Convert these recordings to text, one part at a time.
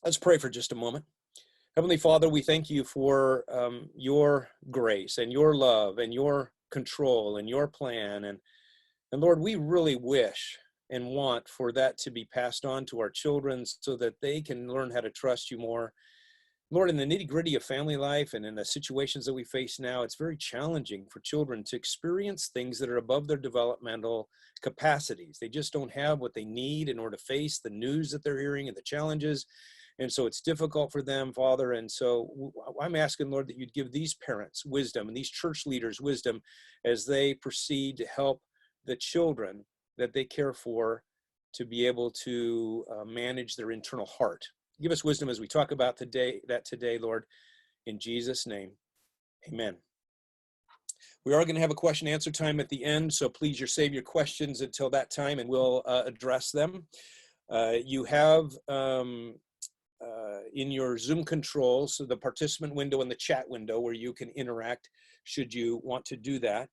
Let's pray for just a moment. Heavenly Father, we thank you for your grace and your love and your control and your plan. And Lord, we really wish and want for that to be passed on to our children so that they can learn how to trust you more. Lord, in the nitty-gritty of family life and in the situations that we face now, it's very challenging for children to experience things that are above their developmental capacities. They just don't have what they need in order to face the news that they're hearing and the challenges. And so it's difficult for them, Father. And so I'm asking, Lord, that you'd give these parents wisdom and these church leaders wisdom as they proceed to help the children that they care for to be able to manage their internal heart. Give us wisdom as we talk about today, Lord, in Jesus' name, amen. We are going to have a question and answer time at the end, so please save your questions until that time and we'll address them. You have in your Zoom controls, so the participant window and the chat window where you can interact should you want to do that.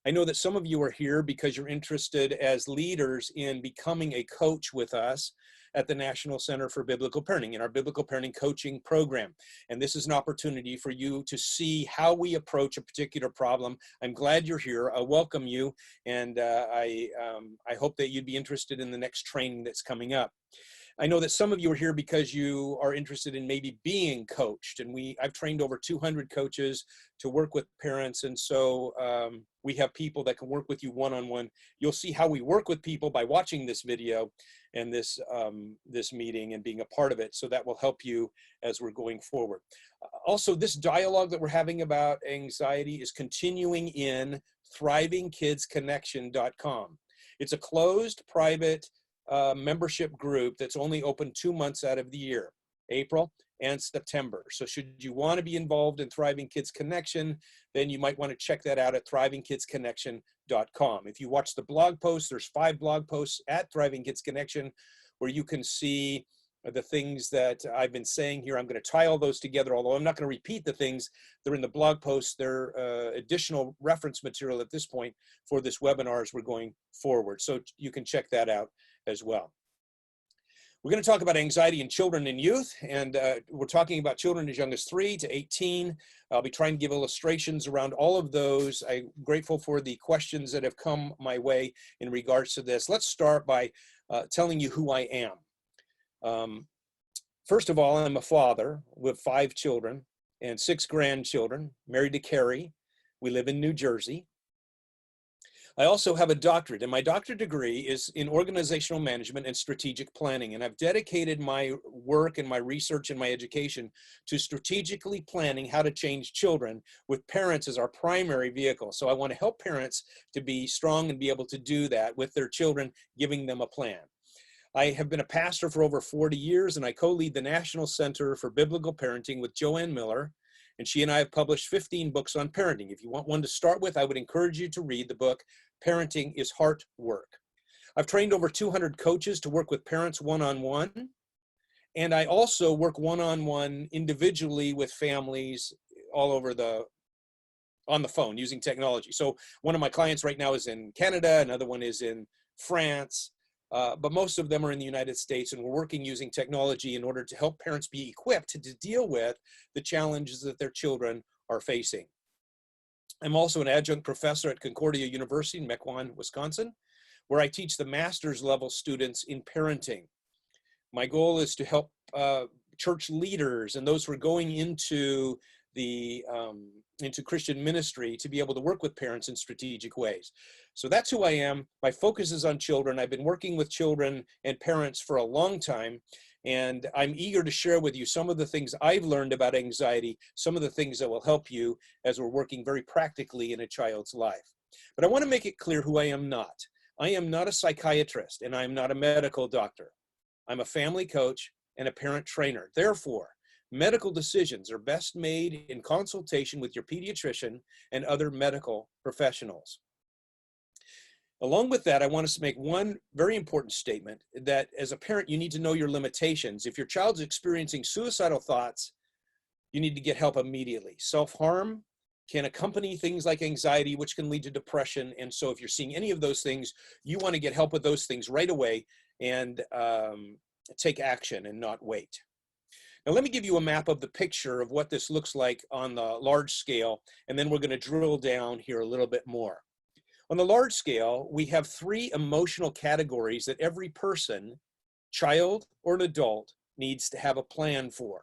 I know that some of you are here because you're interested as leaders in becoming a coach with us at the National Center for Biblical Parenting in our Biblical Parenting Coaching Program. And this is an opportunity for you to see how we approach a particular problem. I'm glad you're here. I welcome you. And I hope that you'd be interested in the next training that's coming up. I know that some of you are here because you are interested in maybe being coached, and I've trained over 200 coaches to work with parents, and so we have people that can work with you one-on-one. You'll see how we work with people by watching this video and this meeting and being a part of it, so that will help you as we're going forward. Also, this dialogue that we're having about anxiety is continuing in thrivingkidsconnection.com. It's a closed, private membership group that's only open 2 months out of the year, April and September. So should you want to be involved in Thriving Kids Connection, then you might want to check that out at thrivingkidsconnection.com. If you watch the blog posts, there's 5 blog posts at Thriving Kids Connection where you can see the things that I've been saying here. I'm going to tie all those together, although I'm not going to repeat the things. They're in the blog posts. They're additional reference material at this point for this webinar as we're going forward. So you can check that out as well. We're going to talk about anxiety in children and youth, and we're talking about children as young as 3 to 18. I'll be trying to give illustrations around all of those. I'm grateful for the questions that have come my way in regards to this. Let's start by telling you who I am. First of all, I'm a father with 5 children and 6 grandchildren, married to Carrie. We live in New Jersey. I also have a doctorate, and my doctorate degree is in organizational management and strategic planning. And I've dedicated my work and my research and my education to strategically planning how to change children with parents as our primary vehicle. So I want to help parents to be strong and be able to do that with their children, giving them a plan. I have been a pastor for over 40 years, and I co-lead the National Center for Biblical Parenting with Joanne Miller. And she and I have published 15 books on parenting. If you want one to start with, I would encourage you to read the book, Parenting is Heart Work. I've trained over 200 coaches to work with parents one-on-one. And I also work one-on-one individually with families all over on the phone using technology. So one of my clients right now is in Canada, another one is in France. But most of them are in the United States, and we're working using technology in order to help parents be equipped to deal with the challenges that their children are facing. I'm also an adjunct professor at Concordia University in Mequon, Wisconsin, where I teach the master's level students in parenting. My goal is to help church leaders and those who are going into Christian ministry to be able to work with parents in strategic ways. So that's who I am. My focus is on children. I've been working with children and parents for a long time, and I'm eager to share with you some of the things I've learned about anxiety, some of the things that will help you as we're working very practically in a child's life. But I want to make it clear who I am not. I am not a psychiatrist, and I'm not a medical doctor. I'm a family coach and a parent trainer. Therefore, medical decisions are best made in consultation with your pediatrician and other medical professionals. Along with that, I want us to make one very important statement that as a parent, you need to know your limitations. If your child's experiencing suicidal thoughts, you need to get help immediately. Self-harm can accompany things like anxiety, which can lead to depression. And so if you're seeing any of those things, you want to get help with those things right away and take action and not wait. Now, let me give you a map of the picture of what this looks like on the large scale, and then we're going to drill down here a little bit more. On the large scale, we have three emotional categories that every person, child or an adult, needs to have a plan for.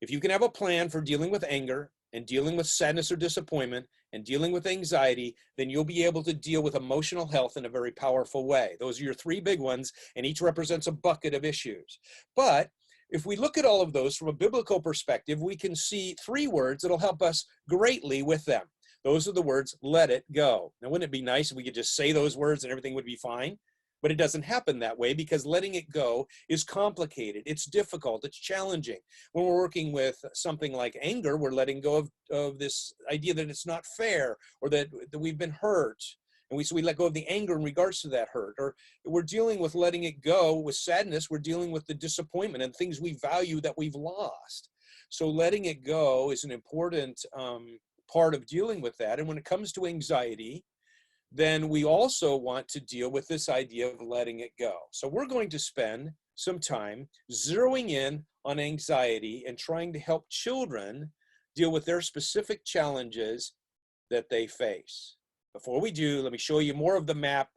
If you can have a plan for dealing with anger and dealing with sadness or disappointment and dealing with anxiety, then you'll be able to deal with emotional health in a very powerful way. Those are your three big ones, and each represents a bucket of issues. But if we look at all of those from a biblical perspective, we can see three words that'll help us greatly with them. Those are the words, let it go. Now, wouldn't it be nice if we could just say those words and everything would be fine? But it doesn't happen that way, because letting it go is complicated. It's difficult. It's challenging. When we're working with something like anger, we're letting go of this idea that it's not fair, or that we've been hurt. And so we let go of the anger in regards to that hurt. Or we're dealing with letting it go with sadness. We're dealing with the disappointment and things we value that we've lost. So letting it go is an important part of dealing with that. And when it comes to anxiety, then we also want to deal with this idea of letting it go. So we're going to spend some time zeroing in on anxiety and trying to help children deal with their specific challenges that they face. Before we do, let me show you more of the map.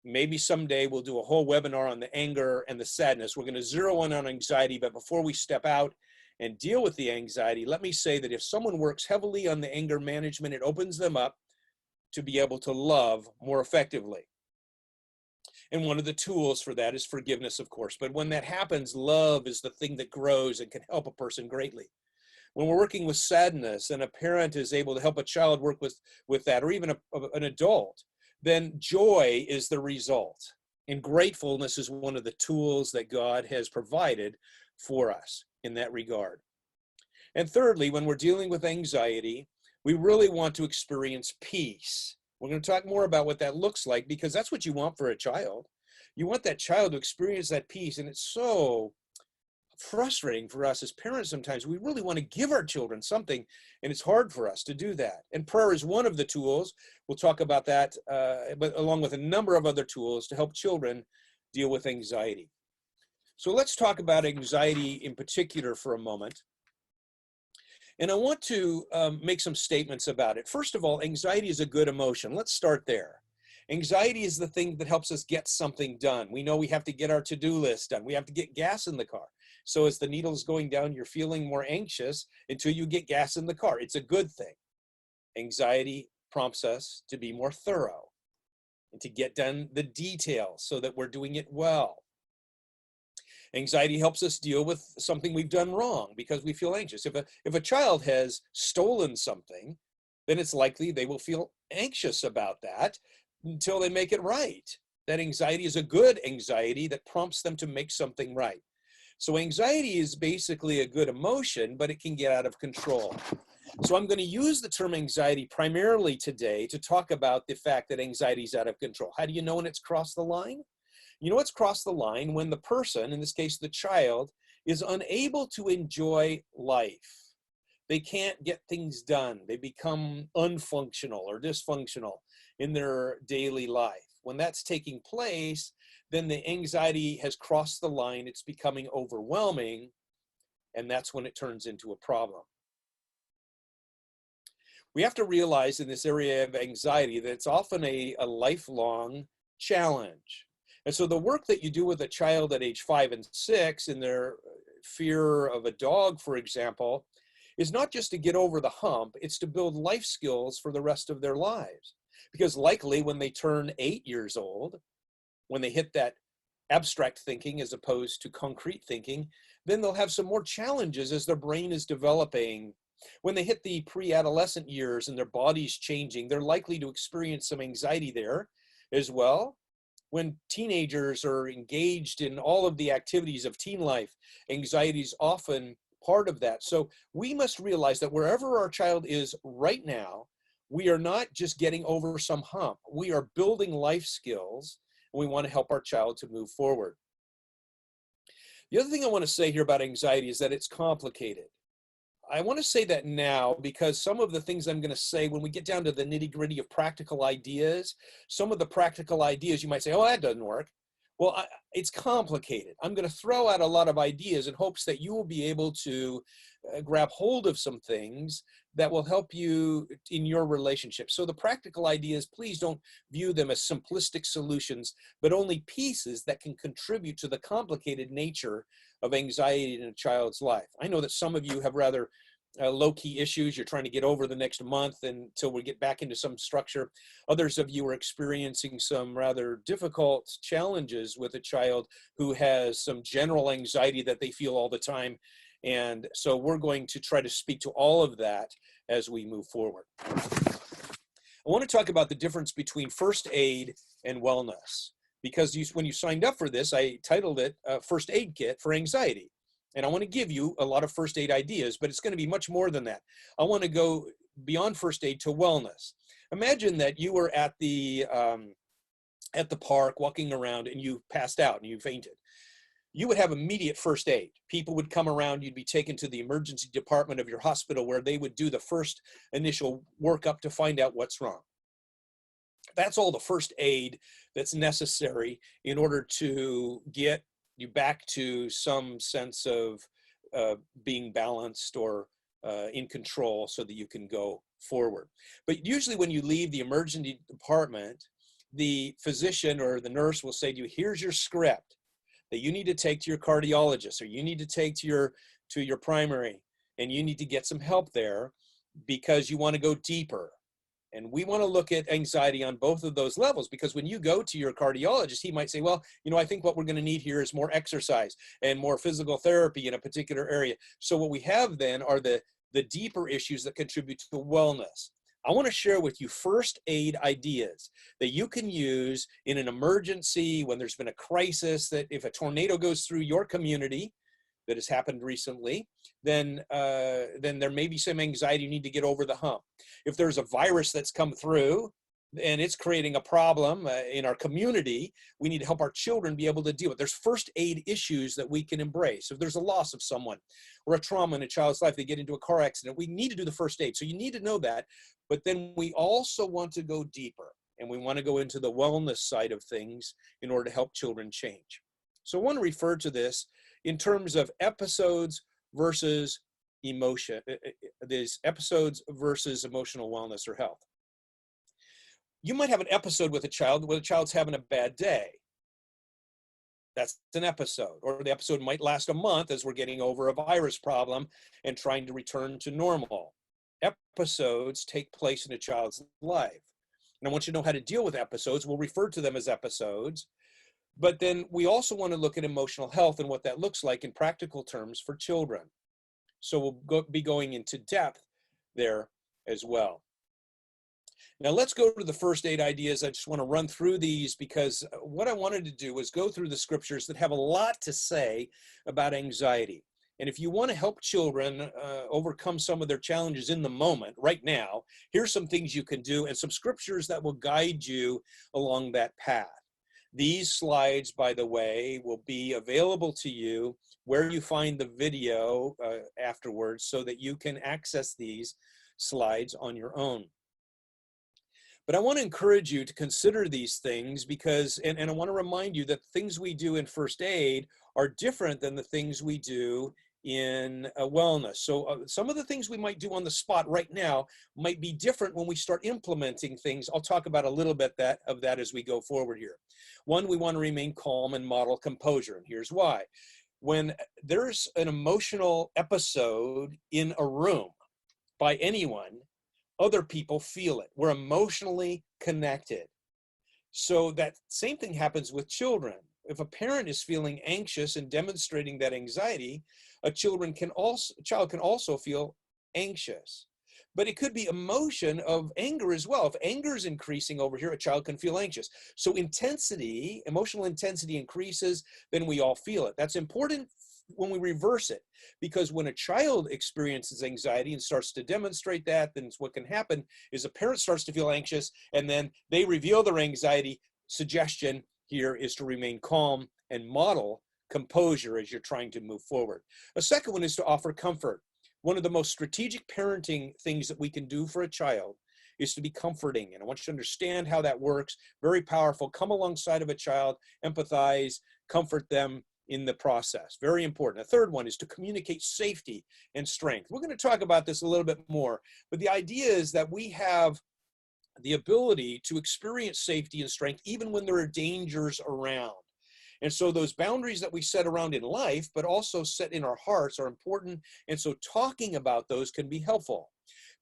Maybe someday we'll do a whole webinar on the anger and the sadness. We're going to zero in on anxiety, but before we step out and deal with the anxiety, let me say that if someone works heavily on the anger management, it opens them up to be able to love more effectively. And one of the tools for that is forgiveness, of course. But when that happens, love is the thing that grows and can help a person greatly. When we're working with sadness and a parent is able to help a child work with that, or even an adult, then joy is the result. And gratefulness is one of the tools that God has provided for us in that regard. And thirdly, when we're dealing with anxiety, we really want to experience peace. We're going to talk more about what that looks like, because that's what you want for a child. You want that child to experience that peace, and it's so frustrating for us as parents sometimes. We really want to give our children something, and it's hard for us to do that. And prayer is one of the tools. We'll talk about that, but along with a number of other tools to help children deal with anxiety. So let's talk about anxiety in particular for a moment. And I want to make some statements about it. First of all, anxiety is a good emotion. Let's start there. Anxiety is the thing that helps us get something done. We know we have to get our to-do list done. We have to get gas in the car. So as the needle's going down, you're feeling more anxious until you get gas in the car. It's a good thing. Anxiety prompts us to be more thorough and to get done the details so that we're doing it well. Anxiety helps us deal with something we've done wrong because we feel anxious. If a child has stolen something, then it's likely they will feel anxious about that until they make it right. That anxiety is a good anxiety that prompts them to make something right. So anxiety is basically a good emotion, but it can get out of control. So I'm going to use the term anxiety primarily today to talk about the fact that anxiety is out of control. How do you know when it's crossed the line? You know it's crossed the line when the person, in this case the child, is unable to enjoy life. They can't get things done. They become unfunctional or dysfunctional in their daily life. When that's taking place, then the anxiety has crossed the line. It's becoming overwhelming, and that's when it turns into a problem. We have to realize in this area of anxiety that it's often a lifelong challenge. And so the work that you do with a child at age 5 and 6 in their fear of a dog, for example, is not just to get over the hump, it's to build life skills for the rest of their lives. Because likely when they turn 8 years old, when they hit that abstract thinking as opposed to concrete thinking, then they'll have some more challenges as their brain is developing. When they hit the pre-adolescent years and their body's changing, they're likely to experience some anxiety there as well. When teenagers are engaged in all of the activities of teen life, anxiety is often part of that. So we must realize that wherever our child is right now, we are not just getting over some hump. We are building life skills, and we want to help our child to move forward. The other thing I want to say here about anxiety is that it's complicated. I want to say that now because some of the things I'm going to say, when we get down to the nitty-gritty of practical ideas, some of the practical ideas you might say, oh, that doesn't work. Well, it's complicated. I'm going to throw out a lot of ideas in hopes that you will be able to grab hold of some things that will help you in your relationship. So the practical ideas, please don't view them as simplistic solutions, but only pieces that can contribute to the complicated nature of anxiety in a child's life. I know that some of you have rather low-key issues you're trying to get over the next month until we get back into some structure. Others of you are experiencing some rather difficult challenges with a child who has some general anxiety that they feel all the time. And so we're going to try to speak to all of that as we move forward. I want to talk about the difference between first aid and wellness, because when you signed up for this, I titled it First Aid Kit for Anxiety. And I want to give you a lot of first aid ideas, but it's going to be much more than that. I want to go beyond first aid to wellness. Imagine that you were at the park walking around and you passed out and you fainted. You would have immediate first aid. People would come around, you'd be taken to the emergency department of your hospital where they would do the first initial workup to find out what's wrong. That's all the first aid that's necessary in order to get you back to some sense of being balanced or in control so that you can go forward. But usually when you leave the emergency department, the physician or the nurse will say to you, here's your script that you need to take to your cardiologist, or you need to take to your primary, and you need to get some help there because you want to go deeper. And we want to look at anxiety on both of those levels, because when you go to your cardiologist, he might say, well, I think what we're going to need here is more exercise and more physical therapy in a particular area. So what we have then are the deeper issues that contribute to wellness. I want to share with you first aid ideas that you can use in an emergency when there's been a crisis, that if a tornado goes through your community, that has happened recently, then there may be some anxiety. You need to get over the hump. If there's a virus that's come through and it's creating a problem in our community, we need to help our children be able to deal with. There's first aid issues that we can embrace. If there's a loss of someone or a trauma in a child's life, they get into a car accident, we need to do the first aid. So you need to know that. But then we also want to go deeper, and we want to go into the wellness side of things in order to help children change. So I want to refer to this in terms of episodes versus emotion, these episodes versus emotional wellness or health. You might have an episode with a child where the child's having a bad day. That's an episode. Or the episode might last a month as we're getting over a virus problem and trying to return to normal. Episodes take place in a child's life. And I want you to know how to deal with episodes. We'll refer to them as episodes. But then we also want to look at emotional health and what that looks like in practical terms for children. So we'll be going into depth there as well. Now let's go to the first aid ideas. I just want to run through these because what I wanted to do was go through the scriptures that have a lot to say about anxiety. And if you want to help children overcome some of their challenges in the moment, right now, here's some things you can do and some scriptures that will guide you along that path. These slides, by the way, will be available to you where you find the video afterwards so that you can access these slides on your own. But I want to encourage you to consider these things because, and I want to remind you that things we do in first aid are different than the things we do in wellness. So some of the things we might do on the spot right now might be different when we start implementing things. I'll talk about a little bit of that as we go forward here. One, we want to remain calm and model composure, and here's why. When there's an emotional episode in a room by anyone, other people feel it. We're emotionally connected. So that same thing happens with children. If a parent is feeling anxious and demonstrating that anxiety, a child can also feel anxious. But it could be emotion of anger as well. If anger is increasing over here, a child can feel anxious. So intensity, emotional intensity increases, then we all feel it. That's important when we reverse it, because when a child experiences anxiety and starts to demonstrate that, then what can happen is a parent starts to feel anxious and then they reveal their anxiety. Suggestion here is to remain calm and model composure as you're trying to move forward. A second one is to offer comfort. One of the most strategic parenting things that we can do for a child is to be comforting. And I want you to understand how that works. Very powerful. Come alongside of a child, empathize, comfort them in the process. Very important. The third one is to communicate safety and strength. We're going to talk about this a little bit more, but the idea is that we have the ability to experience safety and strength even when there are dangers around. And so those boundaries that we set around in life, but also set in our hearts, are important. And so talking about those can be helpful.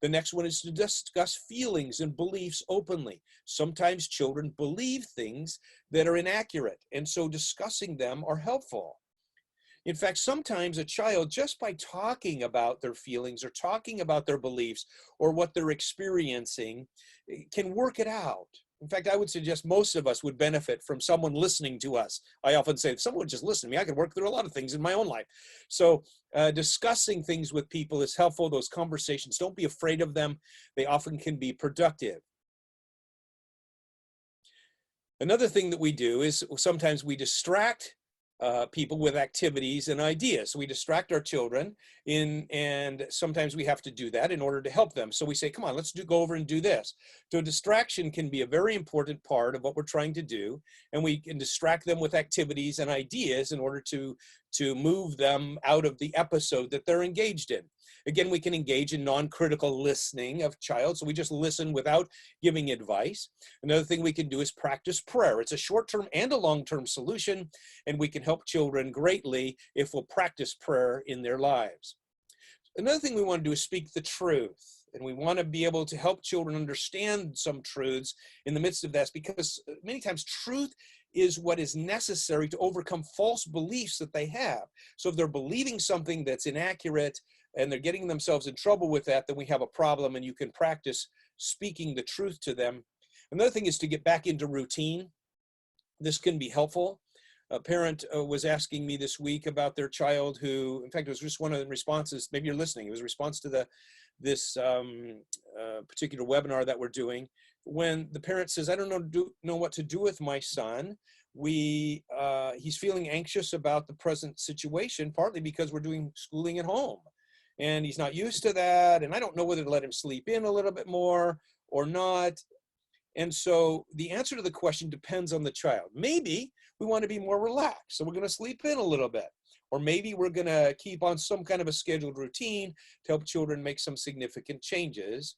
The next one is to discuss feelings and beliefs openly. Sometimes children believe things that are inaccurate, and so discussing them are helpful. In fact, sometimes a child, just by talking about their feelings or talking about their beliefs or what they're experiencing, can work it out. In fact, I would suggest most of us would benefit from someone listening to us. I often say, if someone would just listen to me, I could work through a lot of things in my own life. So discussing things with people is helpful. Those conversations, don't be afraid of them. They often can be productive. Another thing that we do is sometimes we distract people with activities and ideas. So we distract our children and sometimes we have to do that in order to help them. So we say, come on, let's go over and do this. So distraction can be a very important part of what we're trying to do. And we can distract them with activities and ideas in order to move them out of the episode that they're engaged in. Again, we can engage in non-critical listening of child. So we just listen without giving advice. Another thing we can do is practice prayer. It's a short-term and a long-term solution, and we can help children greatly if we'll practice prayer in their lives. Another thing we want to do is speak the truth. And we want to be able to help children understand some truths in the midst of this, because many times truth is what is necessary to overcome false beliefs that they have. So if they're believing something that's inaccurate and they're getting themselves in trouble with that, then we have a problem, and you can practice speaking the truth to them. Another thing is to get back into routine. This can be helpful. A parent was asking me this week about their child who, in fact, it was just one of the responses, maybe you're listening, it was a response to this particular webinar that we're doing, when the parent says, I don't know what to do with my son. He's feeling anxious about the present situation, partly because we're doing schooling at home. And he's not used to that. And I don't know whether to let him sleep in a little bit more or not. And so the answer to the question depends on the child. Maybe we want to be more relaxed, so we're going to sleep in a little bit. Or maybe we're going to keep on some kind of a scheduled routine to help children make some significant changes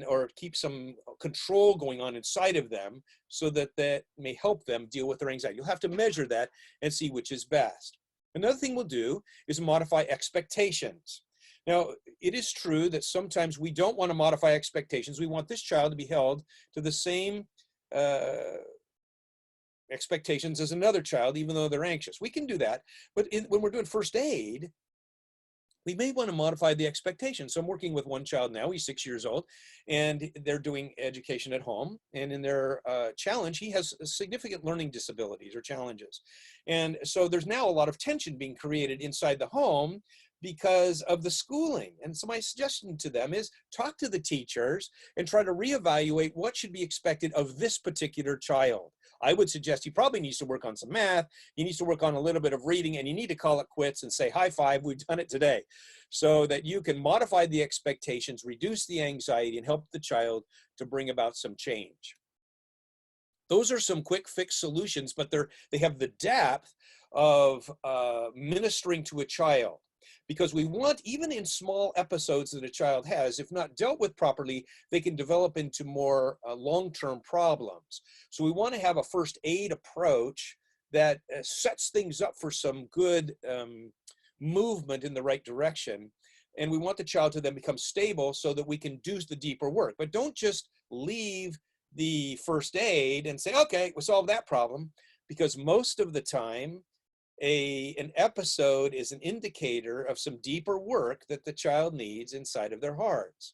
or keep some control going on inside of them so that may help them deal with their anxiety. You'll have to measure that and see which is best. Another thing we'll do is modify expectations. Now, it is true that sometimes we don't want to modify expectations. We want this child to be held to the same expectations as another child, even though they're anxious. We can do that, but when we're doing first aid, we may want to modify the expectations. So I'm working with one child now, he's 6 years old, and they're doing education at home. And in their challenge, he has significant learning disabilities or challenges. And so there's now a lot of tension being created inside the home because of the schooling. And so my suggestion to them is talk to the teachers and try to reevaluate what should be expected of this particular child. I would suggest he probably needs to work on some math, he needs to work on a little bit of reading, and you need to call it quits and say, high five, we've done it today. So that you can modify the expectations, reduce the anxiety, and help the child to bring about some change. Those are some quick fix solutions, but they have the depth of ministering to a child. Because we want, even in small episodes that a child has, if not dealt with properly, they can develop into more long-term problems. So we want to have a first aid approach that sets things up for some good movement in the right direction. And we want the child to then become stable so that we can do the deeper work. But don't just leave the first aid and say, okay, we'll solve that problem, because most of the time, an episode is an indicator of some deeper work that the child needs inside of their hearts.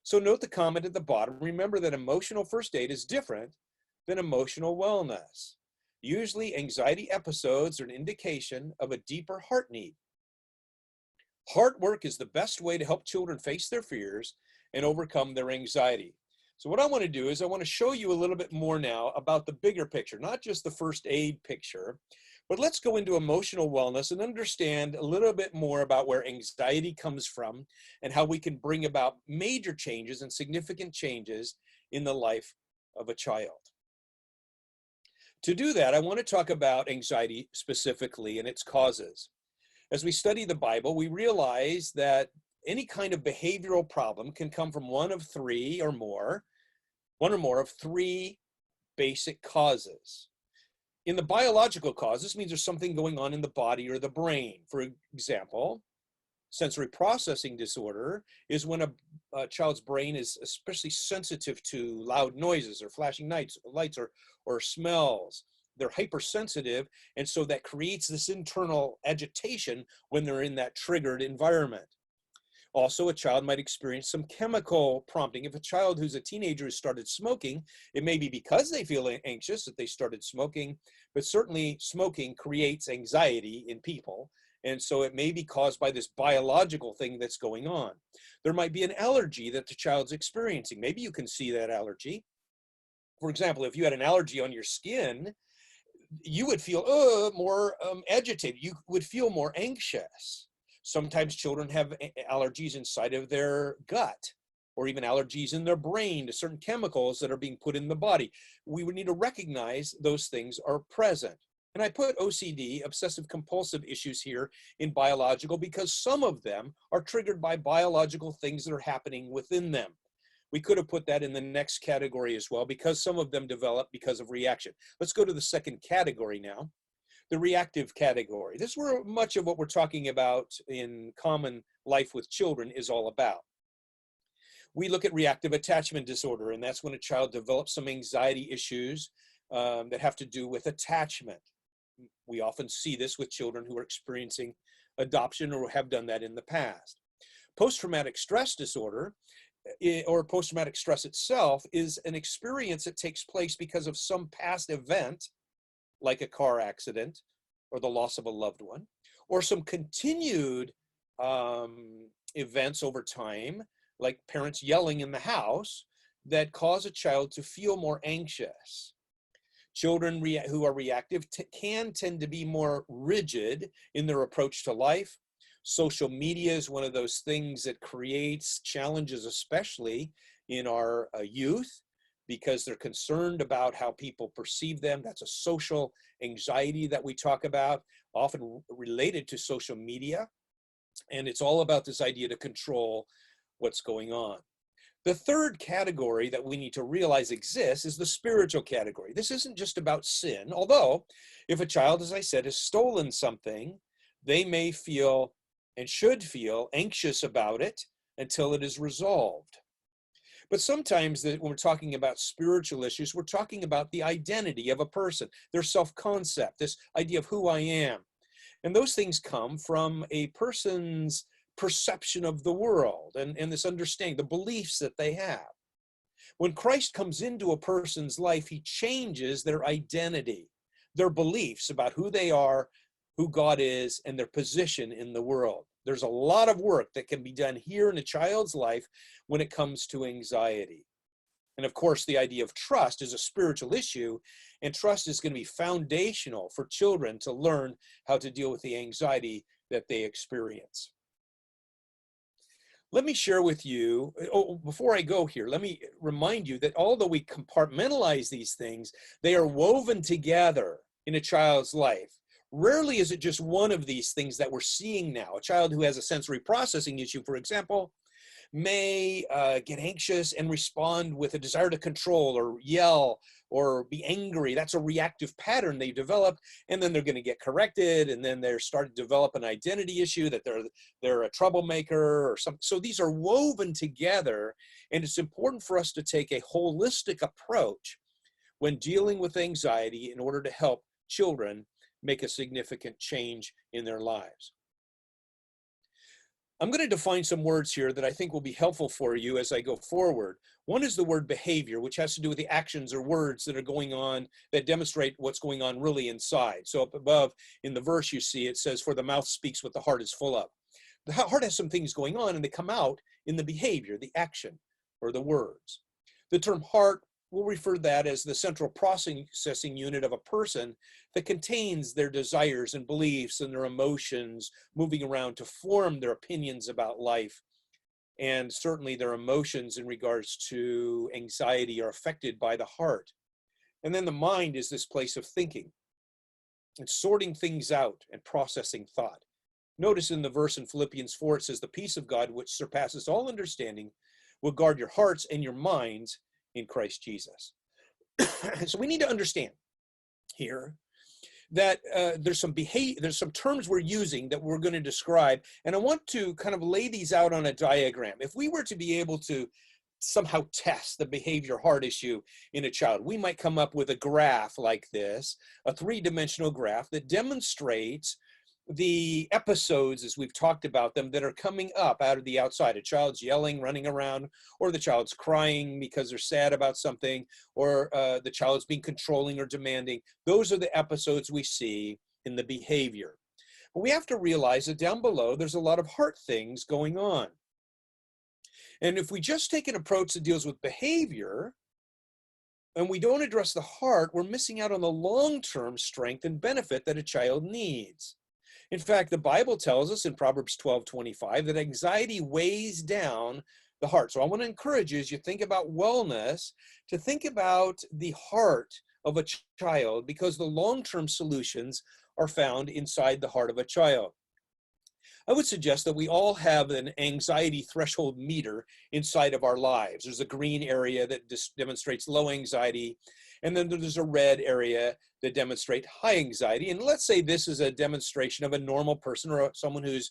So note the comment at the bottom. Remember that emotional first aid is different than emotional wellness. Usually anxiety episodes are an indication of a deeper heart need. Heart work is the best way to help children face their fears and overcome their anxiety. So what I want to do is I want to show you a little bit more now about the bigger picture, not just the first aid picture, But let's go into emotional wellness and understand a little bit more about where anxiety comes from and how we can bring about major changes and significant changes in the life of a child. To do that, I want to talk about anxiety specifically and its causes. As we study the Bible, we realize that any kind of behavioral problem can come from one or more of three basic causes. In the biological cause, this means there's something going on in the body or the brain. For example, sensory processing disorder is when a child's brain is especially sensitive to loud noises or flashing lights or smells. They're hypersensitive, and so that creates this internal agitation when they're in that triggered environment. Also, a child might experience some chemical prompting. If a child who's a teenager has started smoking, it may be because they feel anxious that they started smoking, but certainly smoking creates anxiety in people. And so it may be caused by this biological thing that's going on. There might be an allergy that the child's experiencing. Maybe you can see that allergy. For example, if you had an allergy on your skin, you would feel more agitated. You would feel more anxious. Sometimes children have allergies inside of their gut, or even allergies in their brain to certain chemicals that are being put in the body. We would need to recognize those things are present. And I put OCD, obsessive compulsive issues, here in biological because some of them are triggered by biological things that are happening within them. We could have put that in the next category as well because some of them develop because of reaction. Let's go to the second category now. The reactive category. This is where much of what we're talking about in common life with children is all about. We look at reactive attachment disorder, and that's when a child develops some anxiety issues that have to do with attachment. We often see this with children who are experiencing adoption or have done that in the past. Post-traumatic stress disorder, or post-traumatic stress itself, is an experience that takes place because of some past event, like a car accident or the loss of a loved one, or some continued events over time, like parents yelling in the house, that cause a child to feel more anxious. Children who are reactive can tend to be more rigid in their approach to life. Social media is one of those things that creates challenges, especially in our youth, because they're concerned about how people perceive them. That's a social anxiety that we talk about, often related to social media. And it's all about this idea to control what's going on. The third category that we need to realize exists is the spiritual category. This isn't just about sin, although if a child, as I said, has stolen something, they may feel and should feel anxious about it until it is resolved. But sometimes when we're talking about spiritual issues, we're talking about the identity of a person, their self-concept, this idea of who I am. And those things come from a person's perception of the world and this understanding, the beliefs that they have. When Christ comes into a person's life, he changes their identity, their beliefs about who they are, who God is, and their position in the world. There's a lot of work that can be done here in a child's life when it comes to anxiety. And of course, the idea of trust is a spiritual issue, and trust is going to be foundational for children to learn how to deal with the anxiety that they experience. Let me share with you, before I go here, let me remind you that although we compartmentalize these things, they are woven together in a child's life. Rarely is it just one of these things that we're seeing now. A child who has a sensory processing issue, for example, may get anxious and respond with a desire to control or yell or be angry. That's a reactive pattern they developed, and then they're going to get corrected, and then they're starting to develop an identity issue that they're a troublemaker or something. So these are woven together, and it's important for us to take a holistic approach when dealing with anxiety in order to help children make a significant change in their lives. I'm going to define some words here that I think will be helpful for you as I go forward. One is the word behavior, which has to do with the actions or words that are going on that demonstrate what's going on really inside. So up above in the verse you see, it says, "For the mouth speaks what the heart is full of." The heart has some things going on, and they come out in the behavior, the action, or the words. The term heart we'll refer to that as the central processing unit of a person that contains their desires and beliefs and their emotions moving around to form their opinions about life. And certainly their emotions in regards to anxiety are affected by the heart. And then the mind is this place of thinking and sorting things out and processing thought. Notice in the verse in Philippians 4, it says, the peace of God, which surpasses all understanding, will guard your hearts and your minds in Christ Jesus. So we need to understand here that there's some terms we're using that we're going to describe, and I want to kind of lay these out on a diagram. If we were to be able to somehow test the behavior heart issue in a child, we might come up with a graph like this, a three-dimensional graph that demonstrates the episodes, as we've talked about them, that are coming up out of the outside. A child's yelling, running around, or the child's crying because they're sad about something, or the child's being controlling or demanding. Those are the episodes we see in the behavior. But we have to realize that down below, there's a lot of heart things going on. And if we just take an approach that deals with behavior, and we don't address the heart, we're missing out on the long-term strength and benefit that a child needs. In fact, the Bible tells us in Proverbs 12:25 that anxiety weighs down the heart. So I want to encourage you, as you think about wellness, to think about the heart of a child, because the long-term solutions are found inside the heart of a child. I would suggest that we all have an anxiety threshold meter inside of our lives. There's a green area that demonstrates low anxiety, and then there's a red area that demonstrates high anxiety. And let's say this is a demonstration of a normal person or someone who's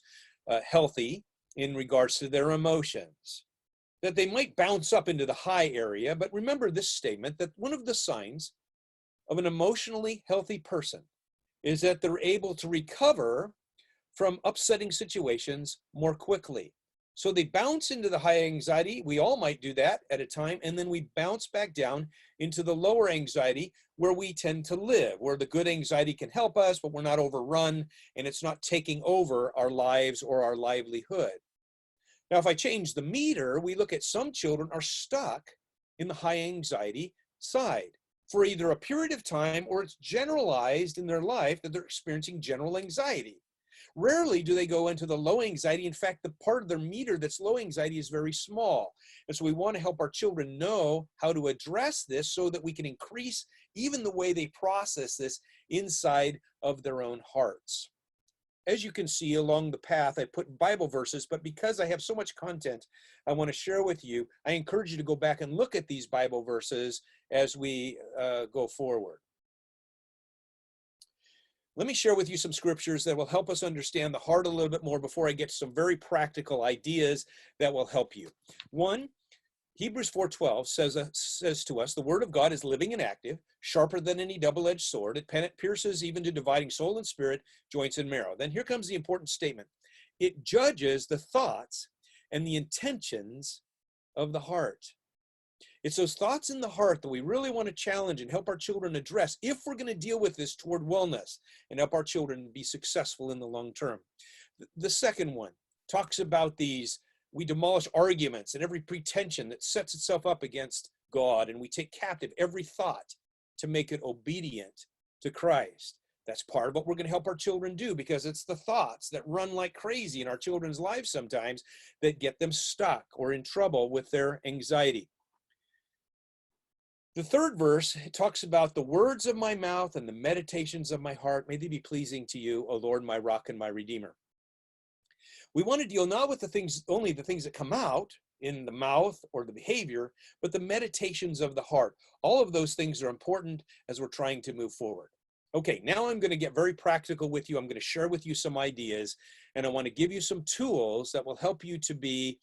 healthy in regards to their emotions, that they might bounce up into the high area. But remember this statement, that one of the signs of an emotionally healthy person is that they're able to recover from upsetting situations more quickly. So they bounce into the high anxiety. We all might do that at a time. And then we bounce back down into the lower anxiety where we tend to live, where the good anxiety can help us, but we're not overrun and it's not taking over our lives or our livelihood. Now, if I change the meter, we look at some children are stuck in the high anxiety side for either a period of time or it's generalized in their life that they're experiencing general anxiety. Rarely do they go into the low anxiety. In fact, the part of their meter that's low anxiety is very small. And so we want to help our children know how to address this so that we can increase even the way they process this inside of their own hearts. As you can see along the path, I put Bible verses, but because I have so much content I want to share with you, I encourage you to go back and look at these Bible verses as we go forward. Let me share with you some scriptures that will help us understand the heart a little bit more before I get to some very practical ideas that will help you. One, Hebrews 4:12 says to us, the word of God is living and active, sharper than any double-edged sword. It pierces even to dividing soul and spirit, joints and marrow. Then here comes the important statement. It judges the thoughts and the intentions of the heart. It's those thoughts in the heart that we really want to challenge and help our children address if we're going to deal with this toward wellness and help our children be successful in the long term. The second one talks about these, we demolish arguments and every pretension that sets itself up against God, and we take captive every thought to make it obedient to Christ. That's part of what we're going to help our children do, because it's the thoughts that run like crazy in our children's lives sometimes that get them stuck or in trouble with their anxiety. The third verse talks about the words of my mouth and the meditations of my heart. May they be pleasing to you, O Lord, my rock and my redeemer. We want to deal not with only the things that come out in the mouth or the behavior, but the meditations of the heart. All of those things are important as we're trying to move forward. Okay, now I'm going to get very practical with you. I'm going to share with you some ideas, and I want to give you some tools that will help you to be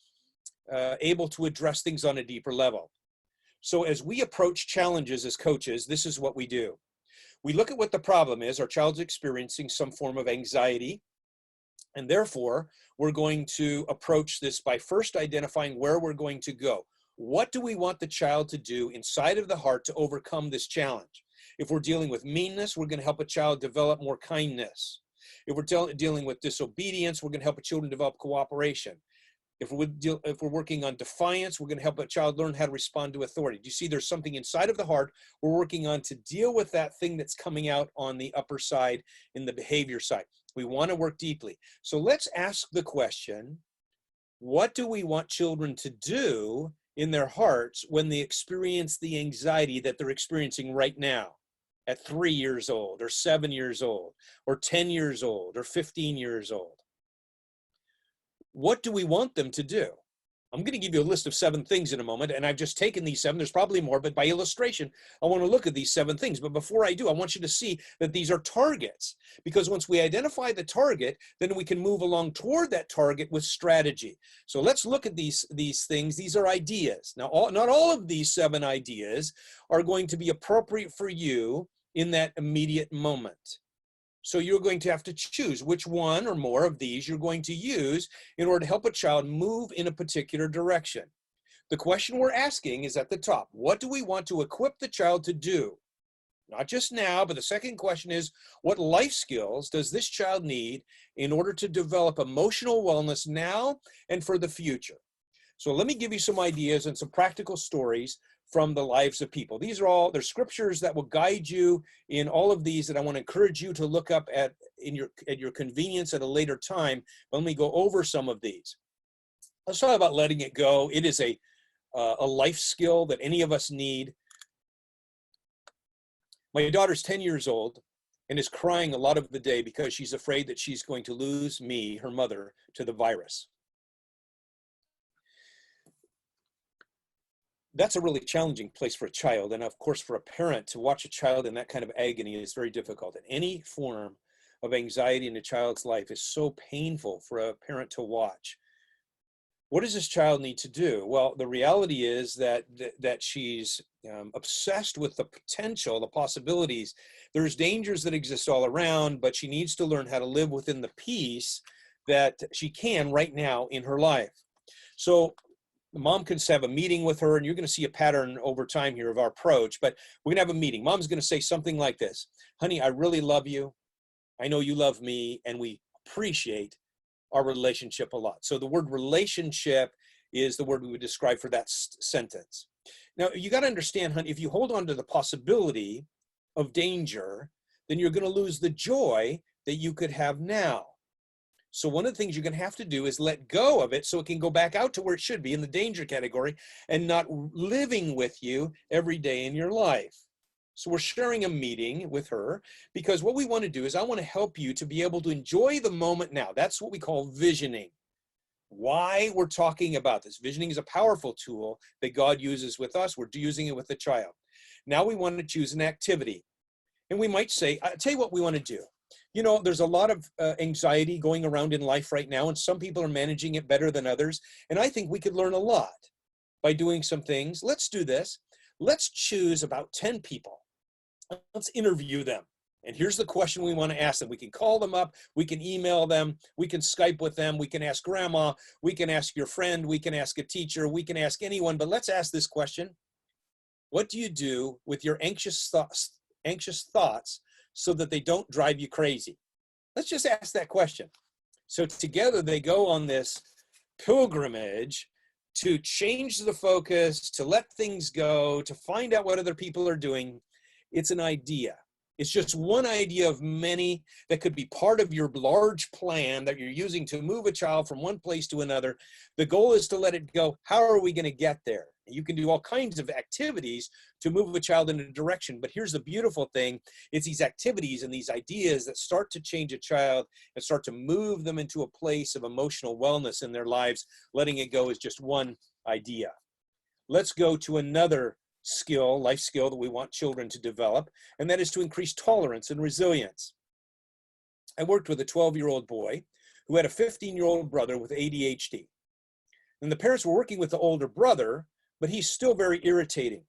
able to address things on a deeper level. So as we approach challenges as coaches, this is what we do. We look at what the problem is. Our child's experiencing some form of anxiety, and therefore we're going to approach this by first identifying where we're going to go. What do we want the child to do inside of the heart to overcome this challenge? If we're dealing with meanness, we're going to help a child develop more kindness. If we're dealing with disobedience, we're going to help a children develop cooperation. If we're working on defiance, we're going to help a child learn how to respond to authority. Do you see there's something inside of the heart we're working on to deal with that thing that's coming out on the upper side in the behavior side? We want to work deeply. So let's ask the question, what do we want children to do in their hearts when they experience the anxiety that they're experiencing right now at 3 years old or 7 years old or 10 years old or 15 years old? What do we want them to do? I'm going to give you a list of 7 things in a moment, and I've just taken these 7. There's probably more, but by illustration, I want to look at these 7 things. But before I do, I want you to see that these are targets, because once we identify the target, then we can move along toward that target with strategy. So let's look at these things. These are ideas. Now, not all of these 7 ideas are going to be appropriate for you in that immediate moment. So you're going to have to choose which one or more of these you're going to use in order to help a child move in a particular direction. The question we're asking is at the top. What do we want to equip the child to do? Not just now, but the second question is, what life skills does this child need in order to develop emotional wellness now and for the future? So let me give you some ideas and some practical stories from the lives of people. These are all, there's scriptures that will guide you in all of these that I want to encourage you to look up at your convenience at a later time. But let me go over some of these. Let's talk about letting it go. It is a life skill that any of us need. My daughter's 10 years old and is crying a lot of the day because she's afraid that she's going to lose me, her mother, to the virus. That's a really challenging place for a child. And of course, for a parent to watch a child in that kind of agony is very difficult. And any form of anxiety in a child's life is so painful for a parent to watch. What does this child need to do? Well, the reality is that she's obsessed with the potential, the possibilities. There's dangers that exist all around, but she needs to learn how to live within the peace that she can right now in her life. So the mom can have a meeting with her, and you're going to see a pattern over time here of our approach, but we're going to have a meeting. Mom's going to say something like this: honey, I really love you. I know you love me, and we appreciate our relationship a lot. So the word relationship is the word we would describe for that sentence. Now, you got to understand, honey, if you hold on to the possibility of danger, then you're going to lose the joy that you could have now. So one of the things you're going to have to do is let go of it so it can go back out to where it should be in the danger category and not living with you every day in your life. So we're sharing a meeting with her because what we want to do is I want to help you to be able to enjoy the moment now. That's what we call visioning. Why we're talking about this. Visioning is a powerful tool that God uses with us. We're using it with the child. Now we want to choose an activity. And we might say, I'll tell you what we want to do. You know, there's a lot of anxiety going around in life right now, and some people are managing it better than others. And I think we could learn a lot by doing some things. Let's do this. Let's choose about 10 people. Let's interview them. And here's the question we want to ask them. We can call them up. We can email them. We can Skype with them. We can ask grandma. We can ask your friend. We can ask a teacher. We can ask anyone. But let's ask this question. What do you do with your anxious thoughts so that they don't drive you crazy? Let's just ask that question. So together they go on this pilgrimage to change the focus, to let things go, to find out what other people are doing. It's an idea. It's just one idea of many that could be part of your large plan that you're using to move a child from one place to another. The goal is to let it go. How are we going to get there? You can do all kinds of activities to move a child in a direction. But here's the beautiful thing. It's these activities and these ideas that start to change a child and start to move them into a place of emotional wellness in their lives. Letting it go is just one idea. Let's go to another skill, life skill that we want children to develop, and that is to increase tolerance and resilience. I worked with a 12-year-old boy who had a 15-year-old brother with ADHD. And the parents were working with the older brother, but he's still very irritating.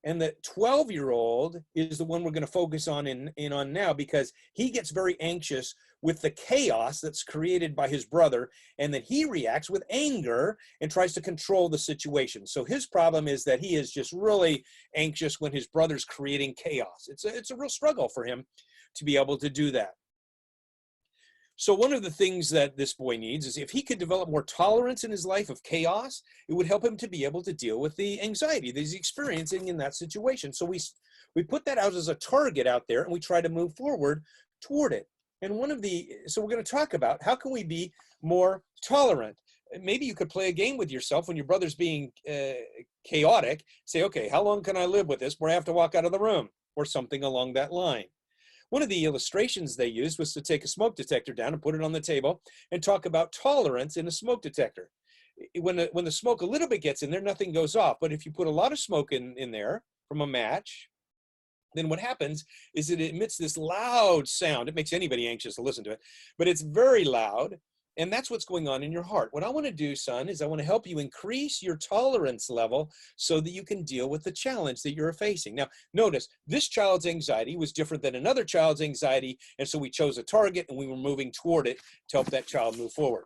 And the 12-year-old is the one we're going to focus on on now, because he gets very anxious with the chaos that's created by his brother, and then he reacts with anger and tries to control the situation. So his problem is that he is just really anxious when his brother's creating chaos. It's a real struggle for him to be able to do that. So one of the things that this boy needs is if he could develop more tolerance in his life of chaos, it would help him to be able to deal with the anxiety that he's experiencing in that situation. So we put that out as a target out there, and we try to move forward toward it. And so we're going to talk about how can we be more tolerant. Maybe you could play a game with yourself when your brother's being chaotic. Say, okay, how long can I live with this before I have to walk out of the room, or something along that line. One of the illustrations they used was to take a smoke detector down and put it on the table and talk about tolerance in a smoke detector. When the smoke a little bit gets in there, nothing goes off. But if you put a lot of smoke in there from a match, then what happens is it emits this loud sound. It makes anybody anxious to listen to it, but it's very loud. And that's what's going on in your heart. What I want to do, son, is I want to help you increase your tolerance level so that you can deal with the challenge that you're facing. Now, notice this child's anxiety was different than another child's anxiety. And so we chose a target and we were moving toward it to help that child move forward.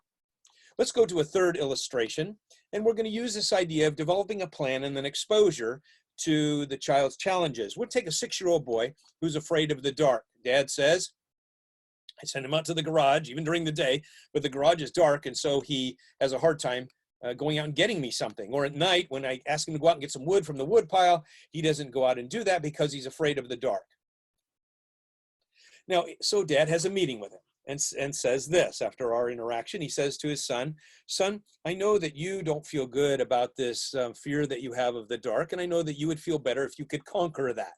Let's go to a third illustration. And we're going to use this idea of developing a plan and then exposure to the child's challenges. We'll take a 6-year-old boy who's afraid of the dark. Dad says, I send him out to the garage, even during the day, but the garage is dark, and so he has a hard time going out and getting me something. Or at night, when I ask him to go out and get some wood from the wood pile, he doesn't go out and do that because he's afraid of the dark. Now, so Dad has a meeting with him and says this after our interaction. He says to his son, son, I know that you don't feel good about this fear that you have of the dark, and I know that you would feel better if you could conquer that.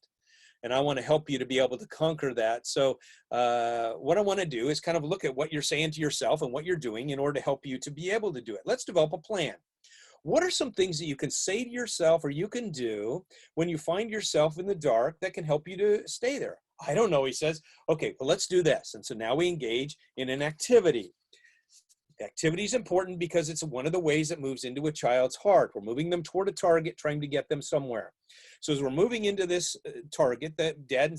And I want to help you to be able to conquer that. So what I want to do is kind of look at what you're saying to yourself and what you're doing in order to help you to be able to do it. Let's develop a plan. What are some things that you can say to yourself or you can do when you find yourself in the dark that can help you to stay there? I don't know, he says. Okay, well, let's do this. And so now we engage in an activity. Activity is important because it's one of the ways that moves into a child's heart. We're moving them toward a target, trying to get them somewhere. So as we're moving into this target, that dad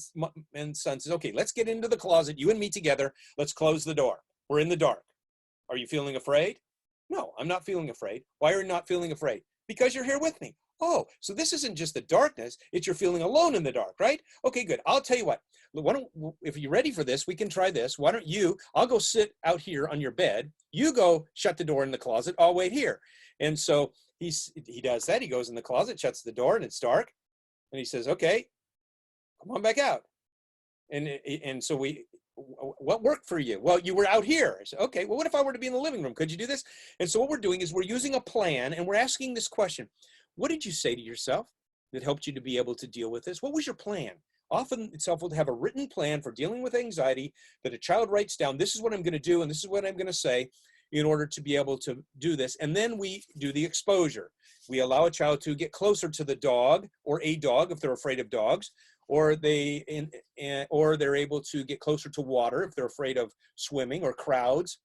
and son says, okay, let's get into the closet, you and me together. Let's close the door. We're in the dark. Are you feeling afraid? No, I'm not feeling afraid. Why are you not feeling afraid? Because you're here with me. Oh, so this isn't just the darkness, it's you're feeling alone in the dark, right? Okay, good. I'll tell you what, if you're ready for this, we can try this. Why don't I'll go sit out here on your bed. You go shut the door in the closet. I'll wait here. And so he does that. He goes in the closet, shuts the door, and it's dark. And he says, okay, come on back out. And so what worked for you? Well, you were out here. I said, okay, well, what if I were to be in the living room? Could you do this? And so what we're doing is we're using a plan and we're asking this question. What did you say to yourself that helped you to be able to deal with this? What was your plan? Often it's helpful to have a written plan for dealing with anxiety that a child writes down. This is what I'm going to do and this is what I'm going to say in order to be able to do this. And then we do the exposure. We allow a child to get closer to the dog or a dog if they're afraid of dogs, or they're able to get closer to water if they're afraid of swimming, or crowds